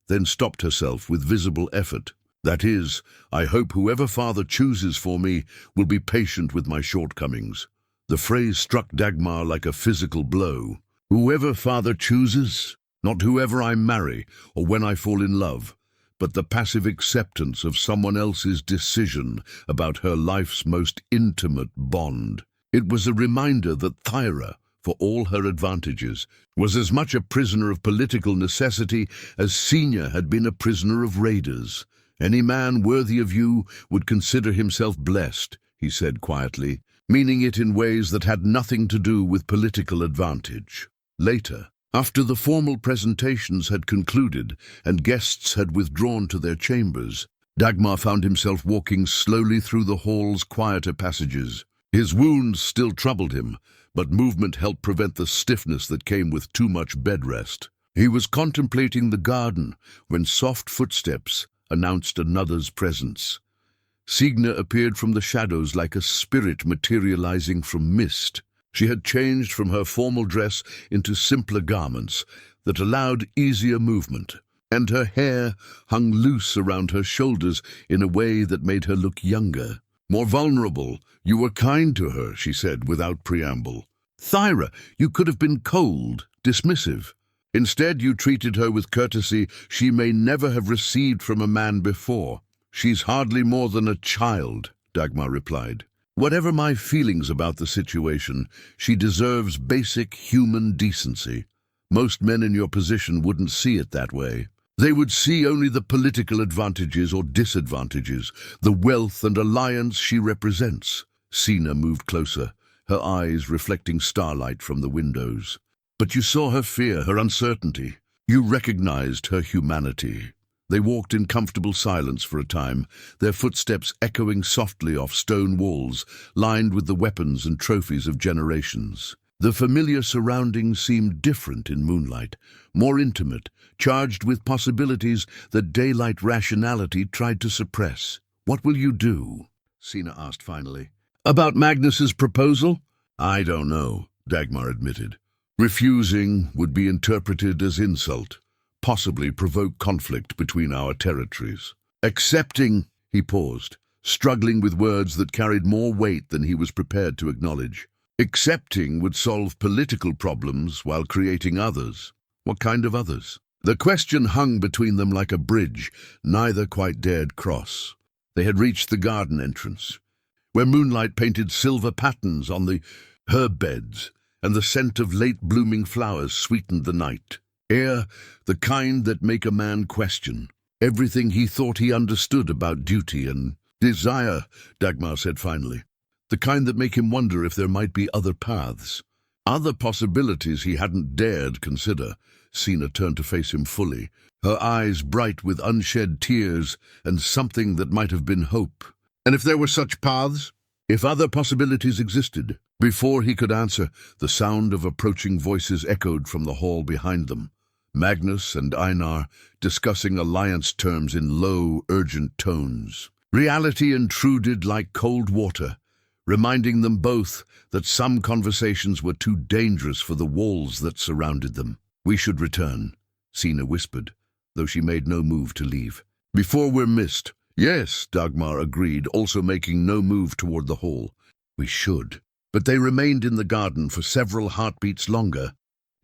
then stopped herself with visible effort. "That is, I hope whoever father chooses for me will be patient with my shortcomings." The phrase struck Dagmar like a physical blow. "Whoever father chooses? Not whoever I marry or when I fall in love, but the passive acceptance of someone else's decision about her life's most intimate bond." It was a reminder that Thyra, for all her advantages, was as much a prisoner of political necessity as Sina had been a prisoner of raiders. "Any man worthy of you would consider himself blessed," he said quietly, meaning it in ways that had nothing to do with political advantage. Later, after the formal presentations had concluded and guests had withdrawn to their chambers, Dagmar found himself walking slowly through the hall's quieter passages. His wounds still troubled him, but movement helped prevent the stiffness that came with too much bed rest. He was contemplating the garden when soft footsteps announced another's presence. Signa appeared from the shadows like a spirit materializing from mist. She had changed from her formal dress into simpler garments that allowed easier movement, and her hair hung loose around her shoulders in a way that made her look younger, more vulnerable. "You were kind to her," she said without preamble. "Thyra, you could have been cold, dismissive. Instead, you treated her with courtesy she may never have received from a man before." "She's hardly more than a child," Dagmar replied. "Whatever my feelings about the situation, she deserves basic human decency. Most men in your position wouldn't see it that way. They would see only the political advantages or disadvantages, the wealth and alliance she represents." Signa moved closer, her eyes reflecting starlight from the windows. "But you saw her fear, her uncertainty. You recognized her humanity." They walked in comfortable silence for a time, their footsteps echoing softly off stone walls, lined with the weapons and trophies of generations. The familiar surroundings seemed different in moonlight, more intimate, charged with possibilities that daylight rationality tried to suppress. "What will you do?" Signa asked finally. "About Magnus's proposal?" "I don't know," Dagmar admitted. "Refusing would be interpreted as insult, possibly provoke conflict between our territories. Accepting," he paused, struggling with words that carried more weight than he was prepared to acknowledge. "Accepting would solve political problems while creating others." What kind of others? The question hung between them like a bridge neither quite dared cross. They had reached the garden entrance, where moonlight painted silver patterns on the herb beds, and the scent of late-blooming flowers sweetened the night. Air, the kind that make a man question everything he thought he understood about duty and desire, Dagmar said finally. The kind that make him wonder if there might be other paths, other possibilities he hadn't dared consider. Signa turned to face him fully, her eyes bright with unshed tears and something that might have been hope. "And if there were such paths? If other possibilities existed?" Before he could answer, the sound of approaching voices echoed from the hall behind them. Magnus and Einar discussing alliance terms in low, urgent tones. Reality intruded like cold water, reminding them both that some conversations were too dangerous for the walls that surrounded them. "We should return," Signa whispered, though she made no move to leave. "Before we're missed." "Yes," Dagmar agreed, also making no move toward the hall. "We should." But they remained in the garden for several heartbeats longer.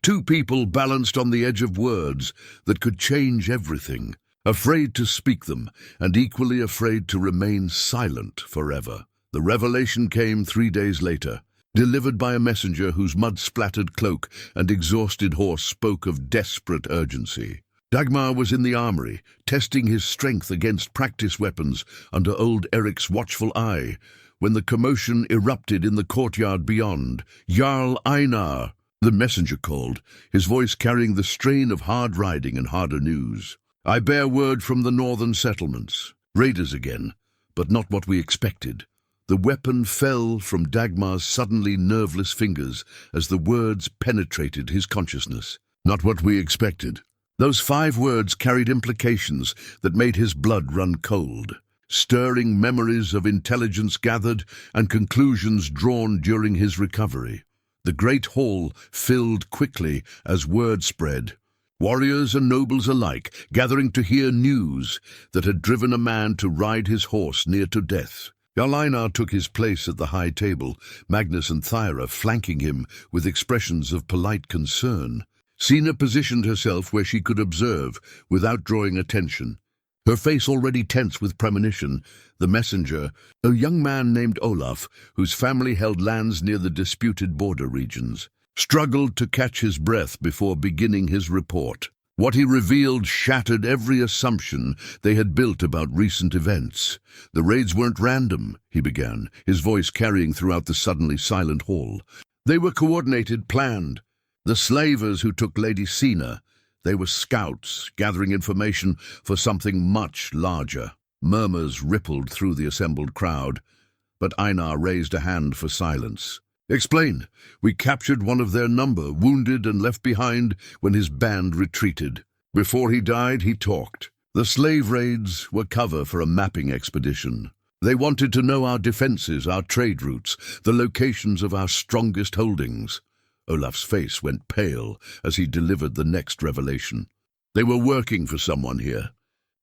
Two people balanced on the edge of words that could change everything, afraid to speak them, and equally afraid to remain silent forever. The revelation came 3 days later, delivered by a messenger whose mud-splattered cloak and exhausted horse spoke of desperate urgency. Dagmar was in the armory, testing his strength against practice weapons under old Eric's watchful eye, when the commotion erupted in the courtyard beyond. "Jarl Einar," the messenger called, his voice carrying the strain of hard riding and harder news. "I bear word from the northern settlements. Raiders again, but not what we expected." The weapon fell from Dagmar's suddenly nerveless fingers as the words penetrated his consciousness. "Not what we expected." Those 5 words carried implications that made his blood run cold, stirring memories of intelligence gathered and conclusions drawn during his recovery. The great hall filled quickly as word spread, warriors and nobles alike gathering to hear news that had driven a man to ride his horse near to death. Jarl Einar took his place at the high table, Magnus and Thyra flanking him with expressions of polite concern. Signa positioned herself where she could observe without drawing attention, her face already tense with premonition. The messenger, a young man named Olaf, whose family held lands near the disputed border regions, struggled to catch his breath before beginning his report. What he revealed shattered every assumption they had built about recent events. "The raids weren't random," he began, his voice carrying throughout the suddenly silent hall. "They were coordinated, planned. The slavers who took Lady Sina, they were scouts gathering information for something much larger. Murmurs rippled through the assembled crowd, but Einar raised a hand for silence. "Explain. We captured one of their number, wounded and left behind when his band retreated. Before he died, he talked. The slave raids were cover for a mapping expedition. They wanted to know our defenses, our trade routes, the locations of our strongest holdings." Olaf's face went pale as he delivered the next revelation. "They were working for someone here.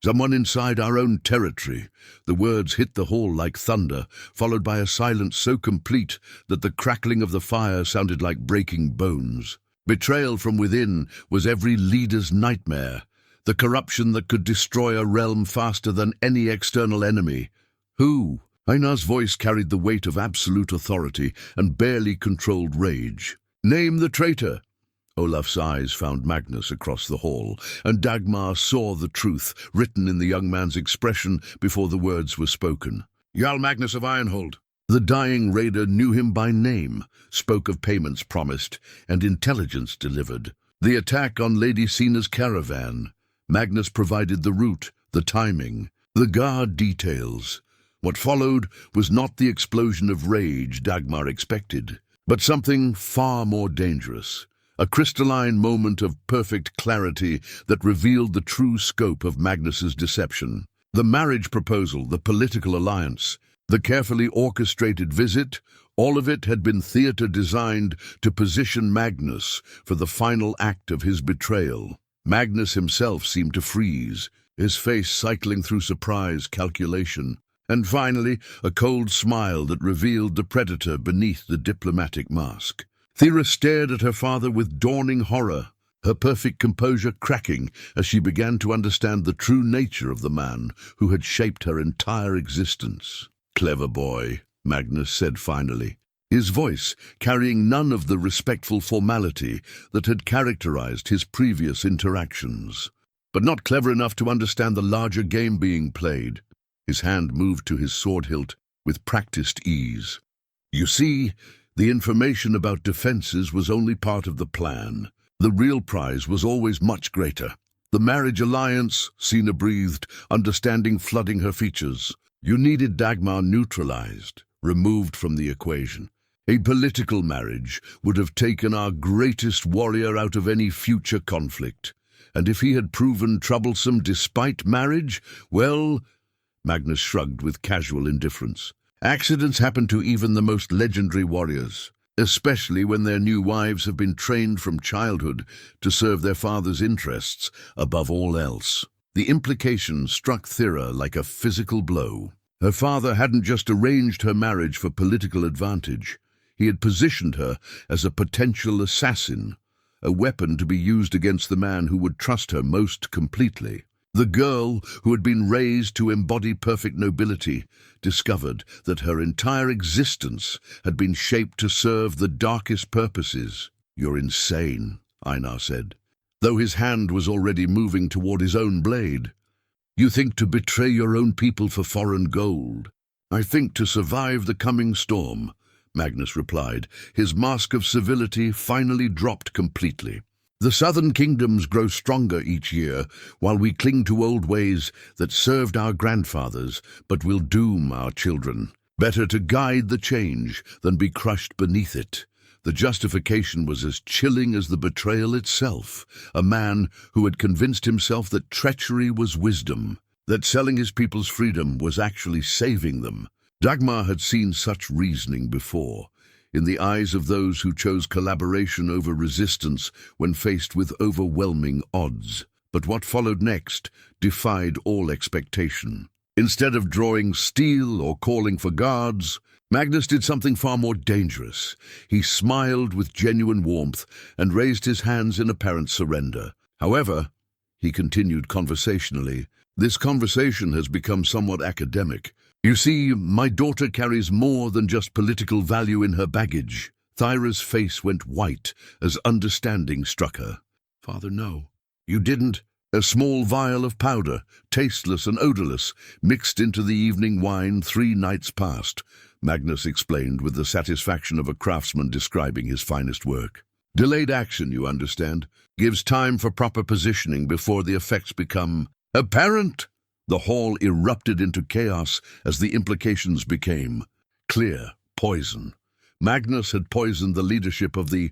Someone inside our own territory." The words hit the hall like thunder, followed by a silence so complete that the crackling of the fire sounded like breaking bones. Betrayal from within was every leader's nightmare, the corruption that could destroy a realm faster than any external enemy. "Who?" Einar's voice carried the weight of absolute authority and barely controlled rage. "Name the traitor." Olaf's eyes found Magnus across the hall, and Dagmar saw the truth written in the young man's expression before the words were spoken. "Jarl Magnus of Ironhold." The dying raider knew him by name, spoke of payments promised, and intelligence delivered. The attack on Lady Sina's caravan. Magnus provided the route, the timing, the guard details. What followed was not the explosion of rage Dagmar expected, but something far more dangerous. A crystalline moment of perfect clarity that revealed the true scope of Magnus's deception. The marriage proposal, the political alliance, the carefully orchestrated visit, all of it had been theater designed to position Magnus for the final act of his betrayal. Magnus himself seemed to freeze, his face cycling through surprise, calculation, and finally a cold smile that revealed the predator beneath the diplomatic mask. Thera stared at her father with dawning horror, her perfect composure cracking as she began to understand the true nature of the man who had shaped her entire existence. "Clever boy," Magnus said finally, his voice carrying none of the respectful formality that had characterized his previous interactions. "But not clever enough to understand the larger game being played." His hand moved to his sword hilt with practiced ease. "You see, the information about defenses was only part of the plan. The real prize was always much greater. The marriage alliance," Sina breathed, understanding flooding her features. "You needed Dagmar neutralized, removed from the equation. A political marriage would have taken our greatest warrior out of any future conflict. And if he had proven troublesome despite marriage, well..." Magnus shrugged with casual indifference. "Accidents happen to even the most legendary warriors, especially when their new wives have been trained from childhood to serve their father's interests above all else." The implication struck Thera like a physical blow. Her father hadn't just arranged her marriage for political advantage. He had positioned her as a potential assassin, a weapon to be used against the man who would trust her most completely. The girl, who had been raised to embody perfect nobility, discovered that her entire existence had been shaped to serve the darkest purposes. "You're insane," Einar said, though his hand was already moving toward his own blade. "You think to betray your own people for foreign gold." "I think to survive the coming storm," Magnus replied, his mask of civility finally dropped completely. "The southern kingdoms grow stronger each year, while we cling to old ways that served our grandfathers, but will doom our children. Better to guide the change than be crushed beneath it." The justification was as chilling as the betrayal itself. A man who had convinced himself that treachery was wisdom, that selling his people's freedom was actually saving them. Dagmar had seen such reasoning before, in the eyes of those who chose collaboration over resistance when faced with overwhelming odds. But what followed next defied all expectation. Instead of drawing steel or calling for guards, Magnus did something far more dangerous. He smiled with genuine warmth and raised his hands in apparent surrender. "However," he continued conversationally, "this conversation has become somewhat academic. You see, my daughter carries more than just political value in her baggage." Thyra's face went white as understanding struck her. "Father, no. You didn't." A small vial of powder, tasteless and odorless, mixed into the evening wine 3 nights past, Magnus explained with the satisfaction of a craftsman describing his finest work. Delayed action, you understand, gives time for proper positioning before the effects become apparent. The hall erupted into chaos as the implications became clear. Poison. Magnus had poisoned the leadership of the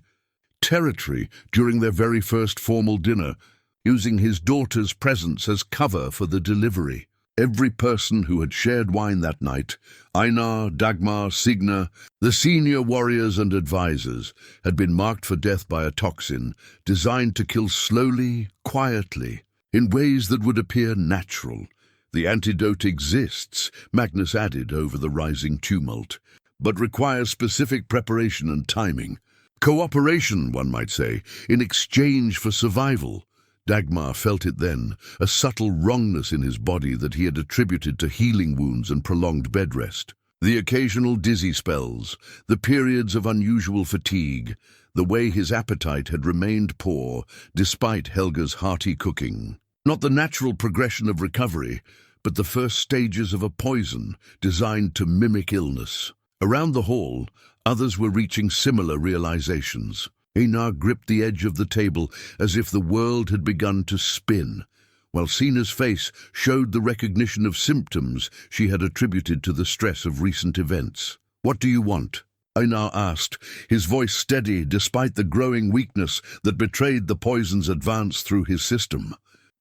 territory during their very first formal dinner, using his daughter's presence as cover for the delivery. Every person who had shared wine that night, Einar, Dagmar, Signa, the senior warriors and advisors, had been marked for death by a toxin designed to kill slowly, quietly, in ways that would appear natural. The antidote exists, Magnus added over the rising tumult, but requires specific preparation and timing. Cooperation, one might say, in exchange for survival. Dagmar felt it then, a subtle wrongness in his body that he had attributed to healing wounds and prolonged bed rest. The occasional dizzy spells, the periods of unusual fatigue, the way his appetite had remained poor despite Helga's hearty cooking. Not the natural progression of recovery, but the first stages of a poison designed to mimic illness. Around the hall, others were reaching similar realizations. Einar gripped the edge of the table as if the world had begun to spin, while Sina's face showed the recognition of symptoms she had attributed to the stress of recent events. "What do you want?" Einar asked, his voice steady despite the growing weakness that betrayed the poison's advance through his system.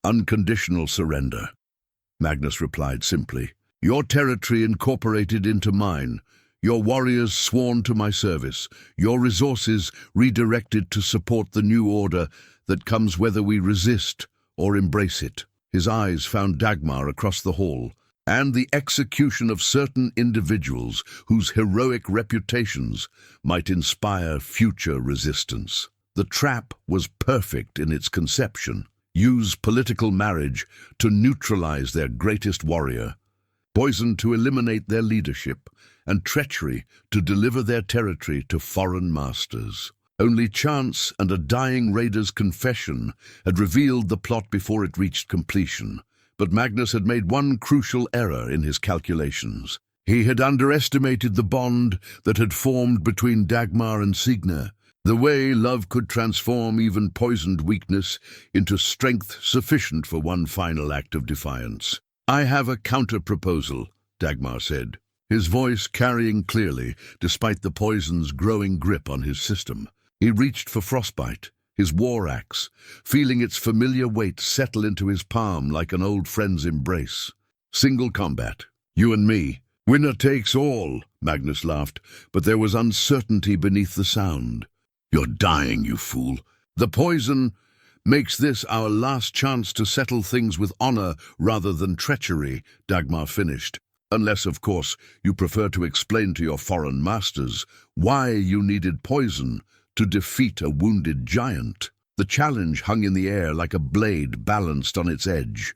"Unconditional surrender," Magnus replied simply. "Your territory incorporated into mine, your warriors sworn to my service, your resources redirected to support the new order that comes whether we resist or embrace it." His eyes found Dagmar across the hall, and the execution of certain individuals whose heroic reputations might inspire future resistance. The trap was perfect in its conception. Use political marriage to neutralize their greatest warrior, poison to eliminate their leadership, and treachery to deliver their territory to foreign masters. Only chance and a dying raider's confession had revealed the plot before it reached completion. But Magnus had made one crucial error in his calculations. He had underestimated the bond that had formed between Dagmar and Signa, the way love could transform even poisoned weakness into strength sufficient for one final act of defiance. "I have a counter-proposal," Dagmar said, his voice carrying clearly despite the poison's growing grip on his system. He reached for frostbite, his war axe, feeling its familiar weight settle into his palm like an old friend's embrace. "Single combat. You and me. Winner takes all," Magnus laughed, but there was uncertainty beneath the sound. "You're dying, you fool. The poison makes this our last chance to settle things with honor rather than treachery," Dagmar finished. "Unless, of course, you prefer to explain to your foreign masters why you needed poison to defeat a wounded giant." The challenge hung in the air like a blade balanced on its edge,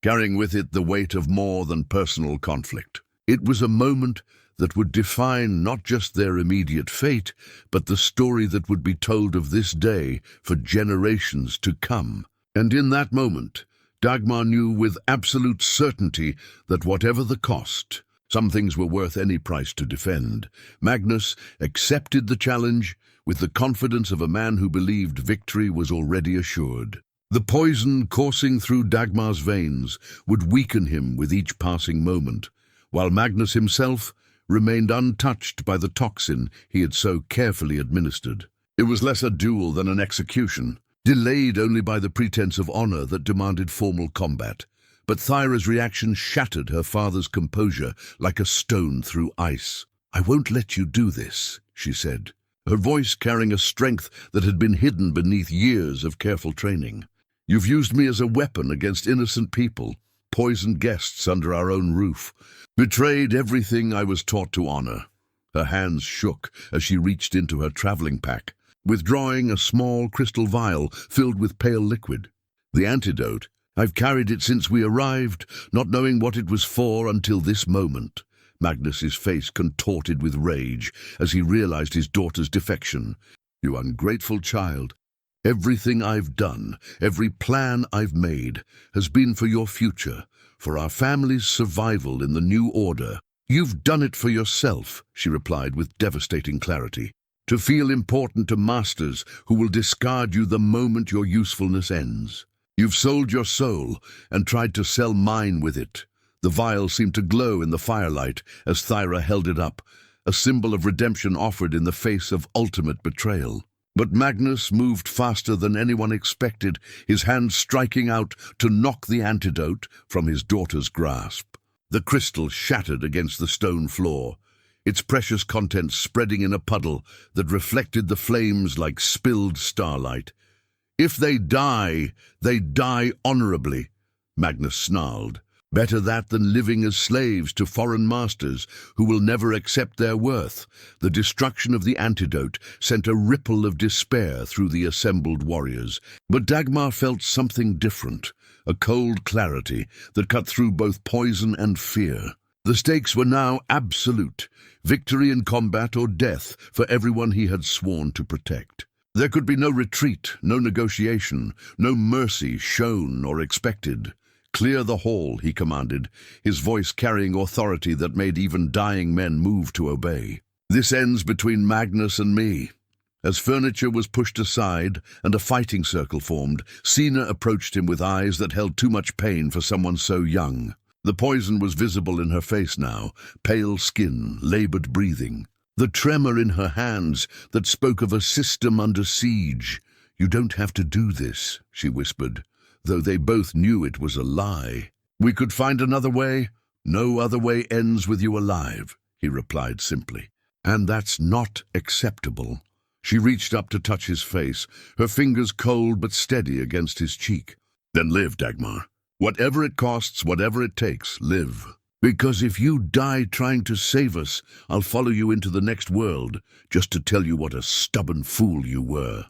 carrying with it the weight of more than personal conflict. It was a moment that would define not just their immediate fate, but the story that would be told of this day for generations to come. And in that moment, Dagmar knew with absolute certainty that whatever the cost, some things were worth any price to defend. Magnus accepted the challenge with the confidence of a man who believed victory was already assured. The poison coursing through Dagmar's veins would weaken him with each passing moment, while Magnus himself remained untouched by the toxin he had so carefully administered. It was less a duel than an execution, delayed only by the pretense of honor that demanded formal combat. But Thyra's reaction shattered her father's composure like a stone through ice. "I won't let you do this," she said, her voice carrying a strength that had been hidden beneath years of careful training. "You've used me as a weapon against innocent people, poisoned guests under our own roof, betrayed everything I was taught to honor." Her hands shook as she reached into her traveling pack, withdrawing a small crystal vial filled with pale liquid. "The antidote. I've carried it since we arrived, not knowing what it was for until this moment." Magnus's face contorted with rage as he realized his daughter's defection. "You ungrateful child. Everything I've done, every plan I've made, has been for your future, for our family's survival in the new order." "You've done it for yourself," she replied with devastating clarity. to feel important to masters who will discard you the moment your usefulness ends. You've sold your soul and tried to sell mine with it. The vial seemed to glow in the firelight as Thyra held it up, a symbol of redemption offered in the face of ultimate betrayal. But Magnus moved faster than anyone expected, his hand striking out to knock the antidote from his daughter's grasp. The crystal shattered against the stone floor, its precious contents spreading in a puddle that reflected the flames like spilled starlight. "If they die honorably," Magnus snarled. "Better that than living as slaves to foreign masters who will never accept their worth." The destruction of the antidote sent a ripple of despair through the assembled warriors. But Dagmar felt something different, a cold clarity that cut through both poison and fear. The stakes were now absolute, victory in combat or death for everyone he had sworn to protect. There could be no retreat, no negotiation, no mercy shown or expected. "Clear the hall," he commanded, his voice carrying authority that made even dying men move to obey. "This ends between Magnus and me." As furniture was pushed aside and a fighting circle formed, Sina approached him with eyes that held too much pain for someone so young. The poison was visible in her face now, pale skin, labored breathing. The tremor in her hands that spoke of a system under siege. "You don't have to do this," she whispered, though they both knew it was a lie. "We could find another way." "No other way ends with you alive," he replied simply. "And that's not acceptable." She reached up to touch his face, her fingers cold but steady against his cheek. "Then live, Dagmar. Whatever it costs, whatever it takes, live. Because if you die trying to save us, I'll follow you into the next world, just to tell you what a stubborn fool you were."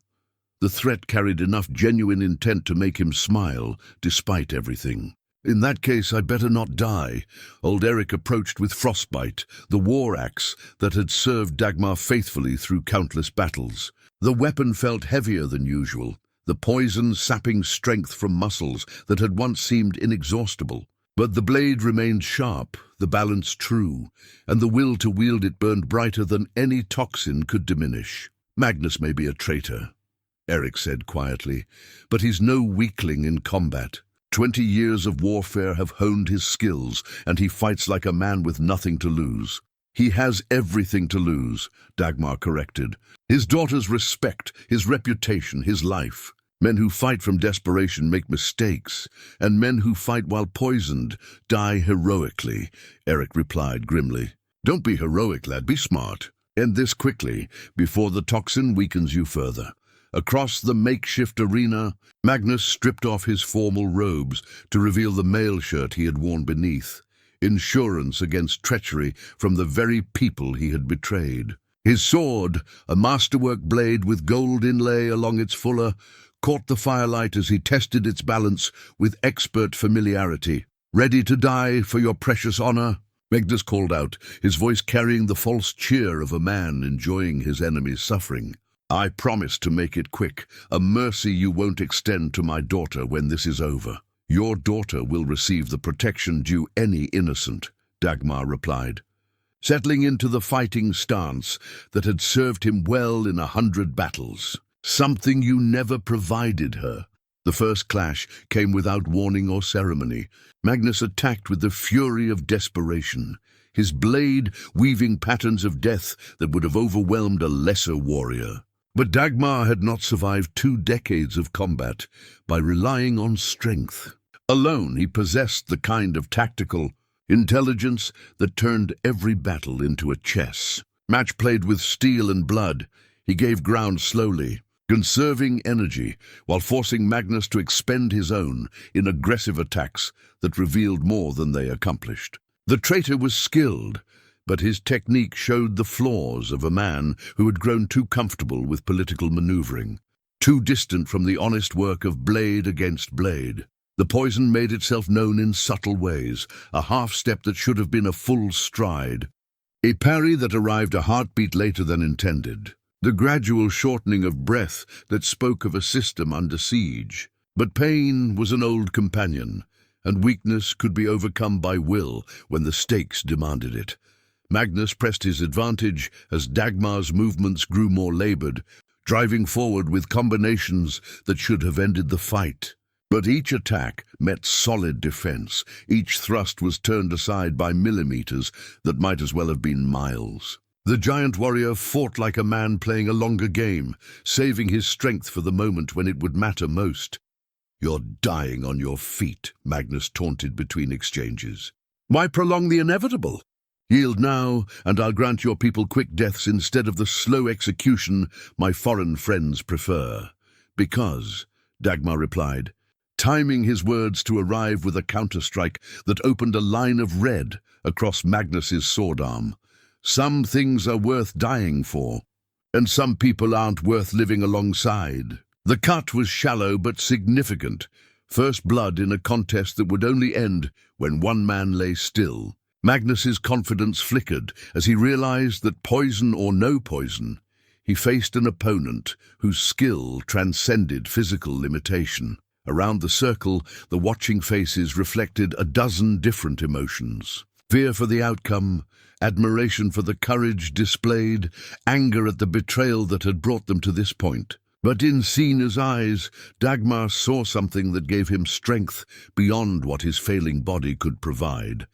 The threat carried enough genuine intent to make him smile, despite everything. "In that case, I'd better not die." Old Eric approached with frostbite, the war axe that had served Dagmar faithfully through countless battles. The weapon felt heavier than usual, the poison sapping strength from muscles that had once seemed inexhaustible. But the blade remained sharp, the balance true, and the will to wield it burned brighter than any toxin could diminish. "Magnus may be a traitor," Eric said quietly, "but he's no weakling in combat. 20 years of warfare have honed his skills, and he fights like a man with nothing to lose." "He has everything to lose," Dagmar corrected. "His daughter's respect, his reputation, his life. Men who fight from desperation make mistakes, and men who fight while poisoned die heroically," Eric replied grimly. "Don't be heroic, lad, be smart. End this quickly, before the toxin weakens you further." Across the makeshift arena, Magnus stripped off his formal robes to reveal the mail shirt he had worn beneath, insurance against treachery from the very people he had betrayed. His sword, a masterwork blade with gold inlay along its fuller, caught the firelight as he tested its balance with expert familiarity. "Ready to die for your precious honor?" Magnus called out, his voice carrying the false cheer of a man enjoying his enemy's suffering. "I promise to make it quick, a mercy you won't extend to my daughter when this is over." "Your daughter will receive the protection due any innocent," Dagmar replied, settling into the fighting stance that had served him well in 100 battles. "Something you never provided her." The first clash came without warning or ceremony. Magnus attacked with the fury of desperation, his blade weaving patterns of death that would have overwhelmed a lesser warrior. But Dagmar had not survived 2 decades of combat by relying on strength. Alone, he possessed the kind of tactical intelligence that turned every battle into a chess. Match played with steel and blood, he gave ground slowly, conserving energy while forcing Magnus to expend his own in aggressive attacks that revealed more than they accomplished. The traitor was skilled, but his technique showed the flaws of a man who had grown too comfortable with political maneuvering, too distant from the honest work of blade against blade. The poison made itself known in subtle ways, a half-step that should have been a full stride, a parry that arrived a heartbeat later than intended, the gradual shortening of breath that spoke of a system under siege. But pain was an old companion, and weakness could be overcome by will when the stakes demanded it. Magnus pressed his advantage as Dagmar's movements grew more labored, driving forward with combinations that should have ended the fight. But each attack met solid defense. Each thrust was turned aside by millimeters that might as well have been miles. The giant warrior fought like a man playing a longer game, saving his strength for the moment when it would matter most. "You're dying on your feet," Magnus taunted between exchanges. "Why prolong the inevitable? Yield now, and I'll grant your people quick deaths instead of the slow execution my foreign friends prefer." "Because," Dagmar replied, timing his words to arrive with a counterstrike that opened a line of red across Magnus's sword arm. "Some things are worth dying for, and some people aren't worth living alongside." The cut was shallow but significant, first blood in a contest that would only end when one man lay still. Magnus's confidence flickered as he realized that, poison or no poison, he faced an opponent whose skill transcended physical limitation. Around the circle, the watching faces reflected a dozen different emotions. Fear for the outcome, admiration for the courage displayed, anger at the betrayal that had brought them to this point. But in Sina's eyes, Dagmar saw something that gave him strength beyond what his failing body could provide.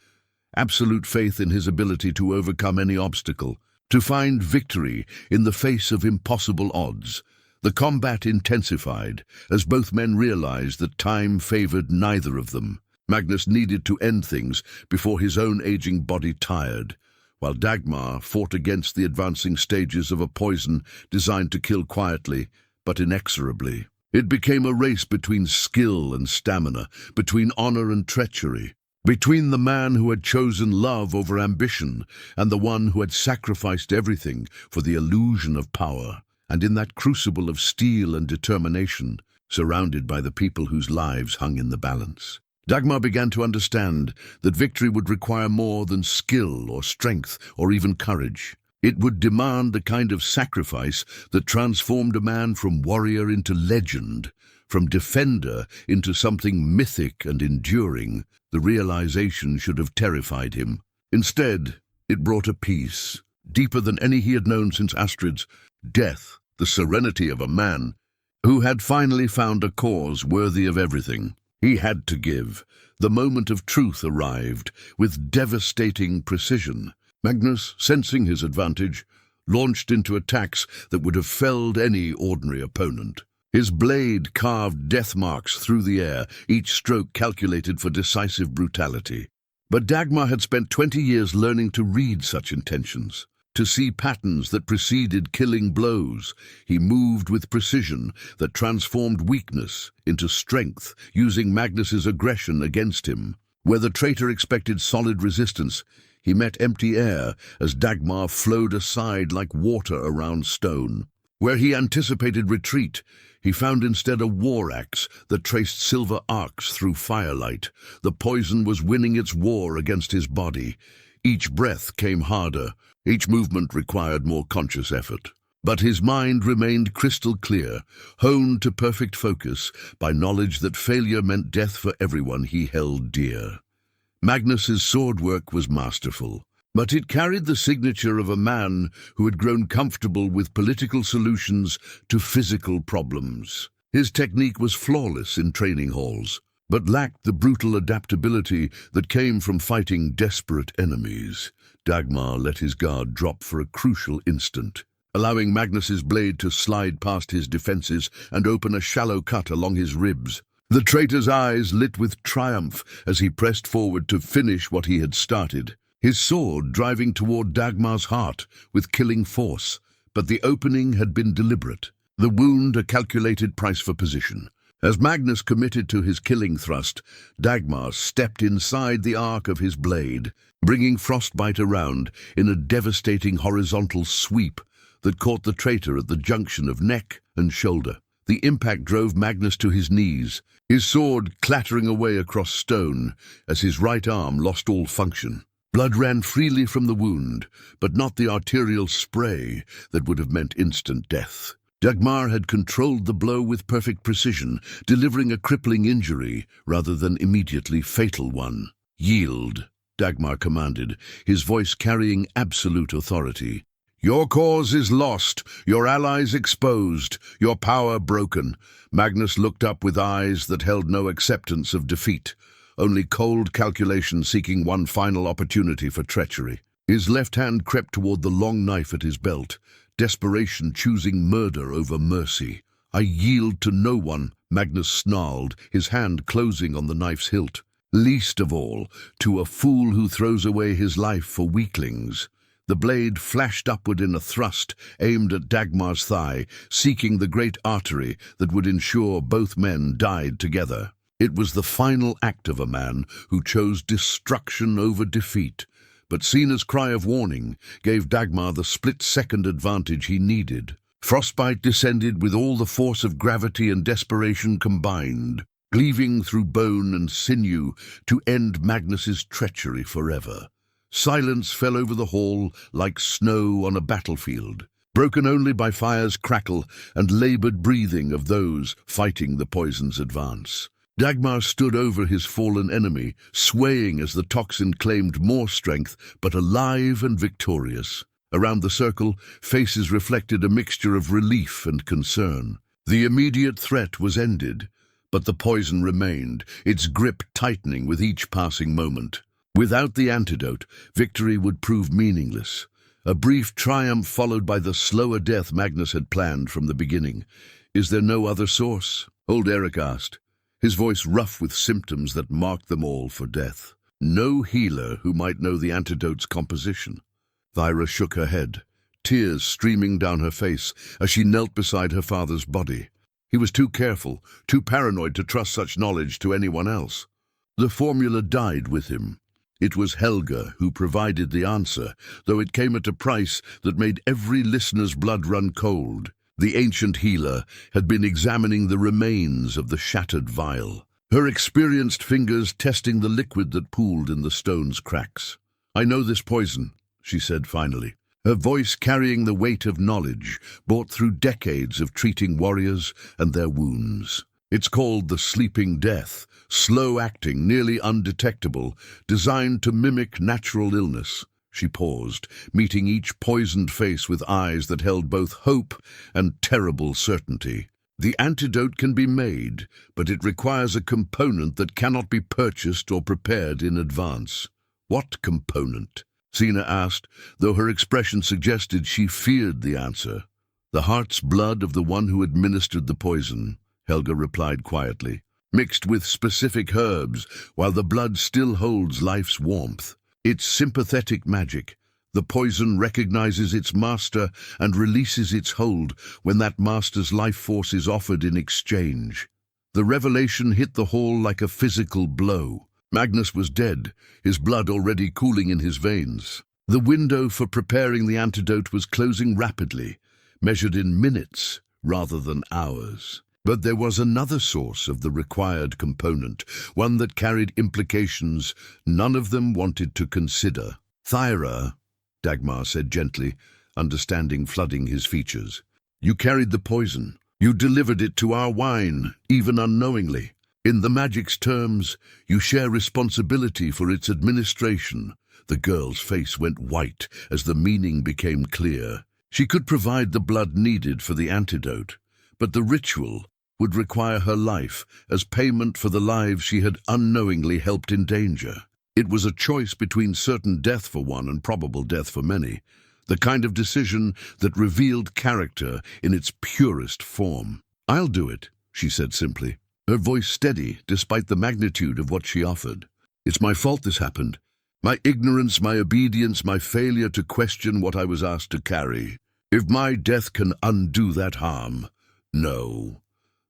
Absolute faith in his ability to overcome any obstacle, to find victory in the face of impossible odds. The combat intensified as both men realized that time favored neither of them. Magnus needed to end things before his own aging body tired, while Dagmar fought against the advancing stages of a poison designed to kill quietly but inexorably. It became a race between skill and stamina, between honor and treachery, between the man who had chosen love over ambition and the one who had sacrificed everything for the illusion of power. And in that crucible of steel and determination, surrounded by the people whose lives hung in the balance, Dagmar began to understand that victory would require more than skill or strength or even courage. It would demand a kind of sacrifice that transformed a man from warrior into legend, from defender into something mythic and enduring. The realization should have terrified him. Instead, it brought a peace, deeper than any he had known since Astrid's death, the serenity of a man who had finally found a cause worthy of everything. He had to give. The moment of truth arrived with devastating precision. Magnus, sensing his advantage, launched into attacks that would have felled any ordinary opponent. His blade carved death marks through the air, each stroke calculated for decisive brutality. But Dagmar had spent 20 years learning to read such intentions, to see patterns that preceded killing blows. He moved with precision that transformed weakness into strength, using Magnus's aggression against him. Where the traitor expected solid resistance, he met empty air as Dagmar flowed aside like water around stone. Where he anticipated retreat, he found instead a war axe that traced silver arcs through firelight. The poison was winning its war against his body. Each breath came harder. Each movement required more conscious effort. But his mind remained crystal clear, honed to perfect focus by knowledge that failure meant death for everyone he held dear. Magnus's sword work was masterful, but it carried the signature of a man who had grown comfortable with political solutions to physical problems. His technique was flawless in training halls, but lacked the brutal adaptability that came from fighting desperate enemies. Dagmar let his guard drop for a crucial instant, allowing Magnus's blade to slide past his defenses and open a shallow cut along his ribs. The traitor's eyes lit with triumph as he pressed forward to finish what he had started, his sword driving toward Dagmar's heart with killing force. But the opening had been deliberate, the wound a calculated price for position. As Magnus committed to his killing thrust, Dagmar stepped inside the arc of his blade, bringing frostbite around in a devastating horizontal sweep that caught the traitor at the junction of neck and shoulder. The impact drove Magnus to his knees, his sword clattering away across stone as his right arm lost all function. Blood ran freely from the wound, but not the arterial spray that would have meant instant death. Dagmar had controlled the blow with perfect precision, delivering a crippling injury rather than immediately fatal one. Yield. Dagmar commanded, his voice carrying absolute authority. "Your cause is lost, your allies exposed, your power broken." Magnus looked up with eyes that held no acceptance of defeat, only cold calculation seeking one final opportunity for treachery. His left hand crept toward the long knife at his belt, desperation choosing murder over mercy. "I yield to no one," Magnus snarled, his hand closing on the knife's hilt. "Least of all, to a fool who throws away his life for weaklings." The blade flashed upward in a thrust, aimed at Dagmar's thigh, seeking the great artery that would ensure both men died together. It was the final act of a man who chose destruction over defeat, but Sina's cry of warning gave Dagmar the split-second advantage he needed. Frostbite descended with all the force of gravity and desperation combined, cleaving through bone and sinew to end Magnus's treachery forever. Silence fell over the hall like snow on a battlefield, broken only by fire's crackle and labored breathing of those fighting the poison's advance. Dagmar stood over his fallen enemy, swaying as the toxin claimed more strength, but alive and victorious. Around the circle, faces reflected a mixture of relief and concern. The immediate threat was ended, but the poison remained, its grip tightening with each passing moment. Without the antidote, victory would prove meaningless. A brief triumph followed by the slower death Magnus had planned from the beginning. "Is there no other source?" old Eric asked, his voice rough with symptoms that marked them all for death. "No healer who might know the antidote's composition." Thyra shook her head, tears streaming down her face as she knelt beside her father's body. He was too careful, too paranoid to trust such knowledge to anyone else. The formula died with him. It was Helga who provided the answer, though it came at a price that made every listener's blood run cold. The ancient healer had been examining the remains of the shattered vial, her experienced fingers testing the liquid that pooled in the stone's cracks. "I know this poison," she said finally, her voice carrying the weight of knowledge brought through decades of treating warriors and their wounds. "It's called the sleeping death, slow-acting, nearly undetectable, designed to mimic natural illness." She paused, meeting each poisoned face with eyes that held both hope and terrible certainty. "The antidote can be made, but it requires a component that cannot be purchased or prepared in advance." "What component?" Sina asked, though her expression suggested she feared the answer. "The heart's blood of the one who administered the poison," Helga replied quietly, "mixed with specific herbs while the blood still holds life's warmth. It's sympathetic magic. The poison recognizes its master and releases its hold when that master's life force is offered in exchange." The revelation hit the hall like a physical blow. Magnus was dead, his blood already cooling in his veins. The window for preparing the antidote was closing rapidly, measured in minutes rather than hours. But there was another source of the required component, one that carried implications none of them wanted to consider. "Thyra," Dagmar said gently, understanding flooding his features, "you carried the poison. You delivered it to our wine, even unknowingly. In the magic's terms, you share responsibility for its administration." The girl's face went white as the meaning became clear. She could provide the blood needed for the antidote, but the ritual would require her life as payment for the lives she had unknowingly helped in danger. It was a choice between certain death for one and probable death for many, the kind of decision that revealed character in its purest form. "I'll do it," she said simply, her voice steady despite the magnitude of what she offered. "It's my fault this happened. My ignorance, my obedience, my failure to question what I was asked to carry. If my death can undo that harm, no."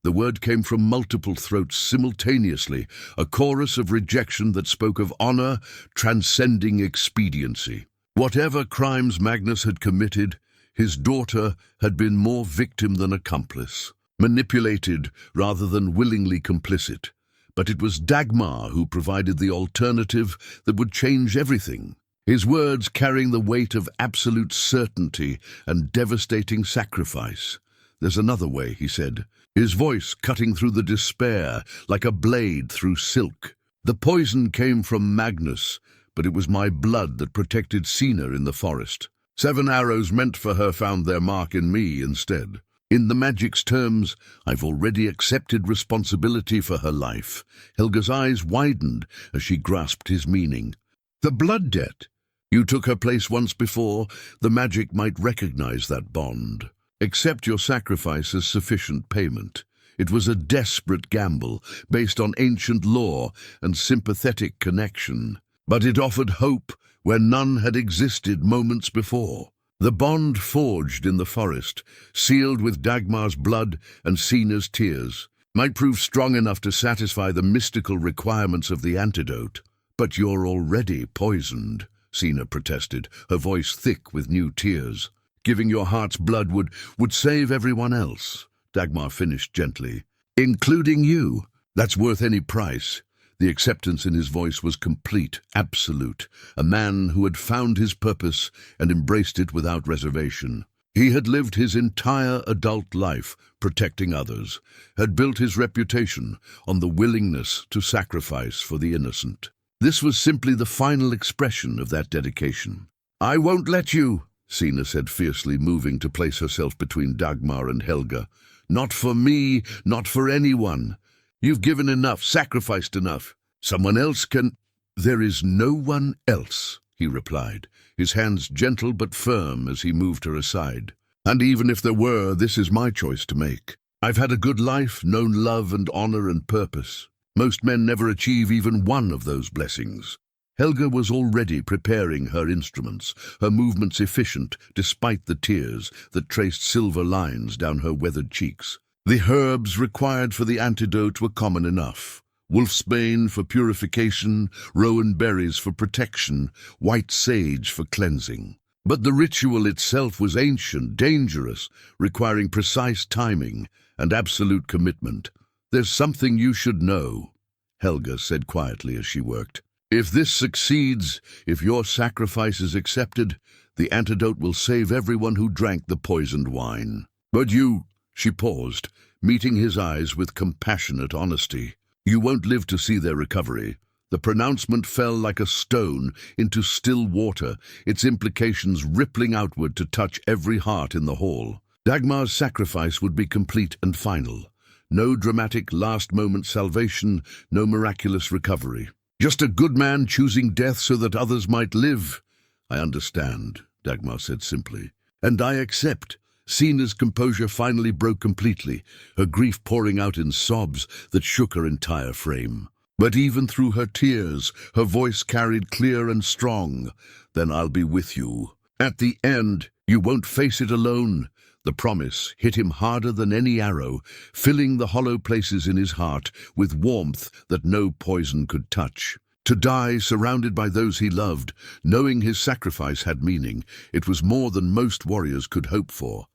The word came from multiple throats simultaneously, a chorus of rejection that spoke of honor transcending expediency. Whatever crimes Magnus had committed, his daughter had been more victim than accomplice, manipulated rather than willingly complicit. But it was Dagmar who provided the alternative that would change everything, his words carrying the weight of absolute certainty and devastating sacrifice. "There's another way," he said, his voice cutting through the despair like a blade through silk. "The poison came from Magnus, but it was my blood that protected Sina in the forest. 7 arrows meant for her found their mark in me instead. In the magic's terms, I've already accepted responsibility for her life." Helga's eyes widened as she grasped his meaning. "The blood debt. You took her place once before. The magic might recognize that bond. Accept your sacrifice as sufficient payment. It was a desperate gamble, based on ancient lore and sympathetic connection. But it offered hope where none had existed moments before. The bond forged in the forest, sealed with Dagmar's blood and Sina's tears, might prove strong enough to satisfy the mystical requirements of the antidote. But you're already poisoned," Sina protested, her voice thick with new tears. "Giving your heart's blood would save everyone else," Dagmar finished gently. "Including you. That's worth any price." The acceptance in his voice was complete, absolute, a man who had found his purpose and embraced it without reservation. He had lived his entire adult life protecting others, had built his reputation on the willingness to sacrifice for the innocent. This was simply the final expression of that dedication. "I won't let you," Sina said fiercely, moving to place herself between Dagmar and Helga. "Not for me, not for anyone. You've given enough, sacrificed enough. Someone else can—" "There is no one else," he replied, his hands gentle but firm as he moved her aside. "And even if there were, this is my choice to make. I've had a good life, known love and honor and purpose. Most men never achieve even one of those blessings." Helga was already preparing her instruments, her movements efficient despite the tears that traced silver lines down her weathered cheeks. The herbs required for the antidote were common enough. Wolfsbane for purification, rowan berries for protection, white sage for cleansing. But the ritual itself was ancient, dangerous, requiring precise timing and absolute commitment. "There's something you should know," Helga said quietly as she worked. "If this succeeds, if your sacrifice is accepted, the antidote will save everyone who drank the poisoned wine. But you—" She paused, meeting his eyes with compassionate honesty. "You won't live to see their recovery." The pronouncement fell like a stone into still water, its implications rippling outward to touch every heart in the hall. Dagmar's sacrifice would be complete and final. No dramatic last-moment salvation, no miraculous recovery. Just a good man choosing death so that others might live. "I understand," Dagmar said simply. "And I accept." Sina's composure finally broke completely, her grief pouring out in sobs that shook her entire frame. But even through her tears, her voice carried clear and strong. "Then I'll be with you. At the end, you won't face it alone." The promise hit him harder than any arrow, filling the hollow places in his heart with warmth that no poison could touch. To die surrounded by those he loved, knowing his sacrifice had meaning, it was more than most warriors could hope for.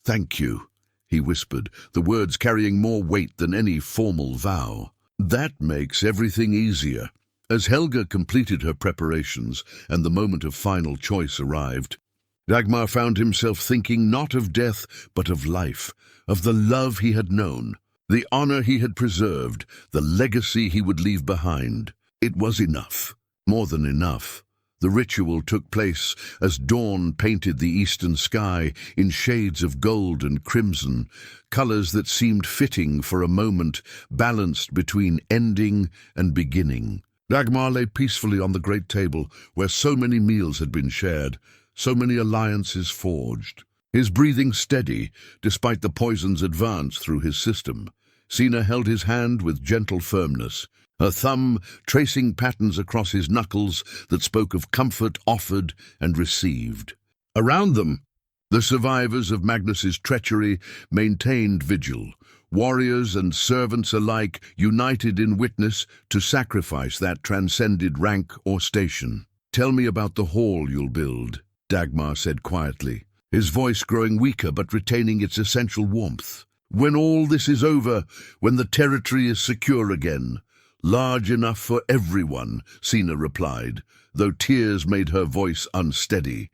"Thank you," he whispered, the words carrying more weight than any formal vow. "That makes everything easier." As Helga completed her preparations and the moment of final choice arrived, Dagmar found himself thinking not of death, but of life, of the love he had known, the honor he had preserved, the legacy he would leave behind. It was enough, more than enough. The ritual took place as dawn painted the eastern sky in shades of gold and crimson, colors that seemed fitting for a moment, balanced between ending and beginning. Dagmar lay peacefully on the great table where so many meals had been shared, so many alliances forged. His breathing steady, despite the poison's advance through his system. Sina held his hand with gentle firmness, her thumb tracing patterns across his knuckles that spoke of comfort offered and received. Around them, the survivors of Magnus's treachery maintained vigil, warriors and servants alike united in witness to sacrifice that transcended rank or station. "Tell me about the hall you'll build," Dagmar said quietly, his voice growing weaker but retaining its essential warmth. "When all this is over, when the territory is secure again." "Large enough for everyone," Sina replied, though tears made her voice unsteady.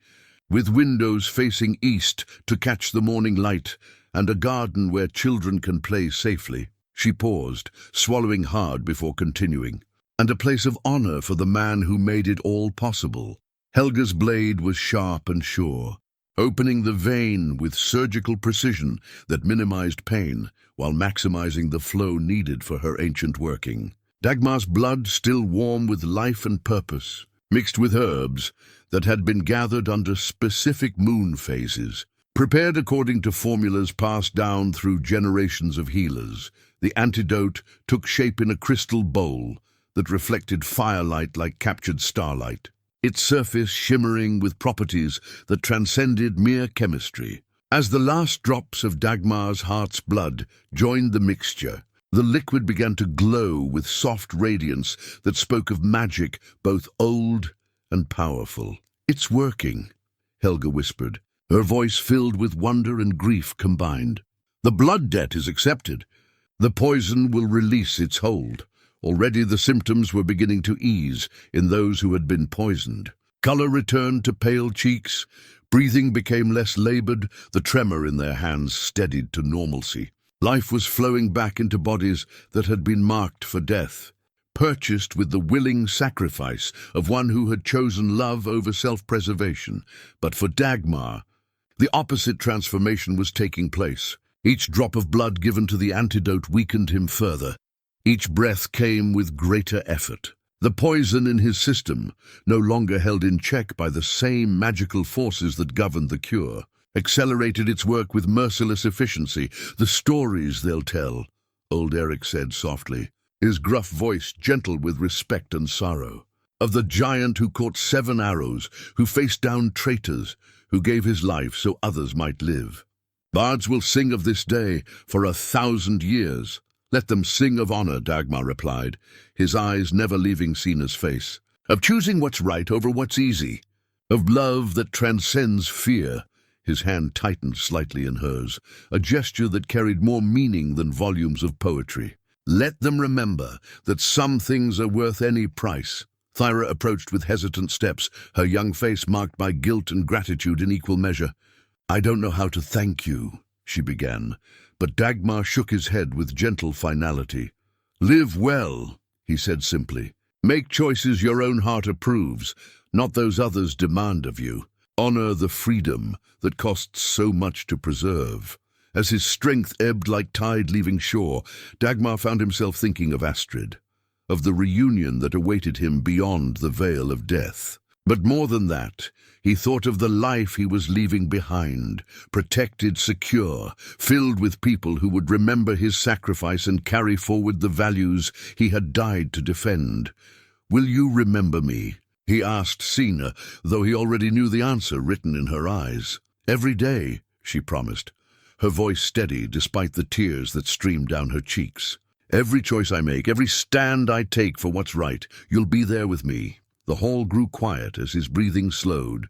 "With windows facing east to catch the morning light, and a garden where children can play safely." She paused, swallowing hard before continuing. and a place of honor for the man who made it all possible. Helga's blade was sharp and sure, opening the vein with surgical precision that minimized pain while maximizing the flow needed for her ancient working. Dagmar's blood, still warm with life and purpose, mixed with herbs that had been gathered under specific moon phases. Prepared according to formulas passed down through generations of healers, the antidote took shape in a crystal bowl that reflected firelight like captured starlight, its surface shimmering with properties that transcended mere chemistry. As the last drops of Dagmar's heart's blood joined the mixture, the liquid began to glow with soft radiance that spoke of magic both old and powerful. "It's working," Helga whispered, her voice filled with wonder and grief combined. "The blood debt is accepted. The poison will release its hold." Already the symptoms were beginning to ease in those who had been poisoned. Color returned to pale cheeks, breathing became less labored, the tremor in their hands steadied to normalcy. Life was flowing back into bodies that had been marked for death, purchased with the willing sacrifice of one who had chosen love over self-preservation. But for Dagmar, the opposite transformation was taking place. Each drop of blood given to the antidote weakened him further. Each breath came with greater effort. The poison in his system, no longer held in check by the same magical forces that governed the cure, accelerated its work with merciless efficiency. "The stories they'll tell," old Eric said softly, his gruff voice gentle with respect and sorrow, "of the giant who caught 7 arrows, who faced down traitors, who gave his life so others might live. Bards will sing of this day for 1,000 years. Let them sing of honor," Dagmar replied, his eyes never leaving Sina's face. "Of choosing what's right over what's easy. Of love that transcends fear." His hand tightened slightly in hers, a gesture that carried more meaning than volumes of poetry. "Let them remember that some things are worth any price." Thyra approached with hesitant steps, her young face marked by guilt and gratitude in equal measure. "I don't know how to thank you," she began, but Dagmar shook his head with gentle finality. "Live well," he said simply. "Make choices your own heart approves, not those others demand of you. Honor the freedom that costs so much to preserve." As his strength ebbed like tide leaving shore, Dagmar found himself thinking of Astrid, of the reunion that awaited him beyond the veil of death. But more than that, he thought of the life he was leaving behind, protected, secure, filled with people who would remember his sacrifice and carry forward the values he had died to defend. "Will you remember me?" he asked Sina, though he already knew the answer written in her eyes. "Every day," she promised, her voice steady despite the tears that streamed down her cheeks. "Every choice I make, every stand I take for what's right, you'll be there with me." The hall grew quiet as his breathing slowed,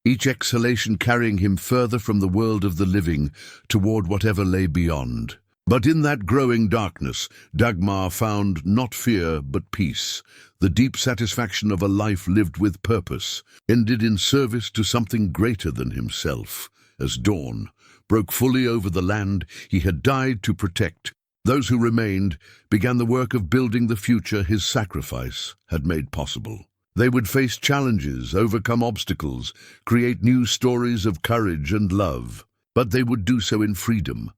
each exhalation carrying him further from the world of the living toward whatever lay beyond. But in that growing darkness, Dagmar found not fear but peace, the deep satisfaction of a life lived with purpose, ended in service to something greater than himself. As dawn broke fully over the land he had died to protect, those who remained began the work of building the future his sacrifice had made possible. They would face challenges, overcome obstacles, create new stories of courage and love, but they would do so in freedom,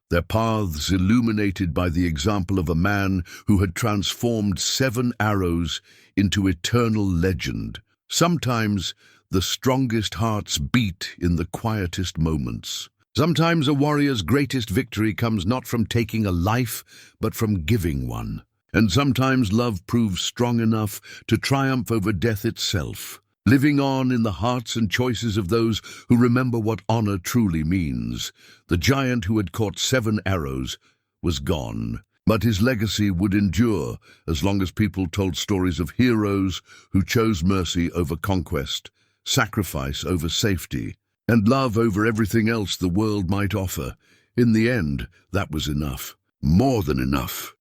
their paths illuminated by the example of a man who had transformed 7 arrows into eternal legend. Sometimes the strongest hearts beat in the quietest moments. Sometimes a warrior's greatest victory comes not from taking a life, but from giving one. And sometimes love proves strong enough to triumph over death itself, living on in the hearts and choices of those who remember what honor truly means. The giant who had caught 7 arrows was gone, but his legacy would endure as long as people told stories of heroes who chose mercy over conquest, sacrifice over safety, and love over everything else the world might offer. In the end, that was enough, more than enough.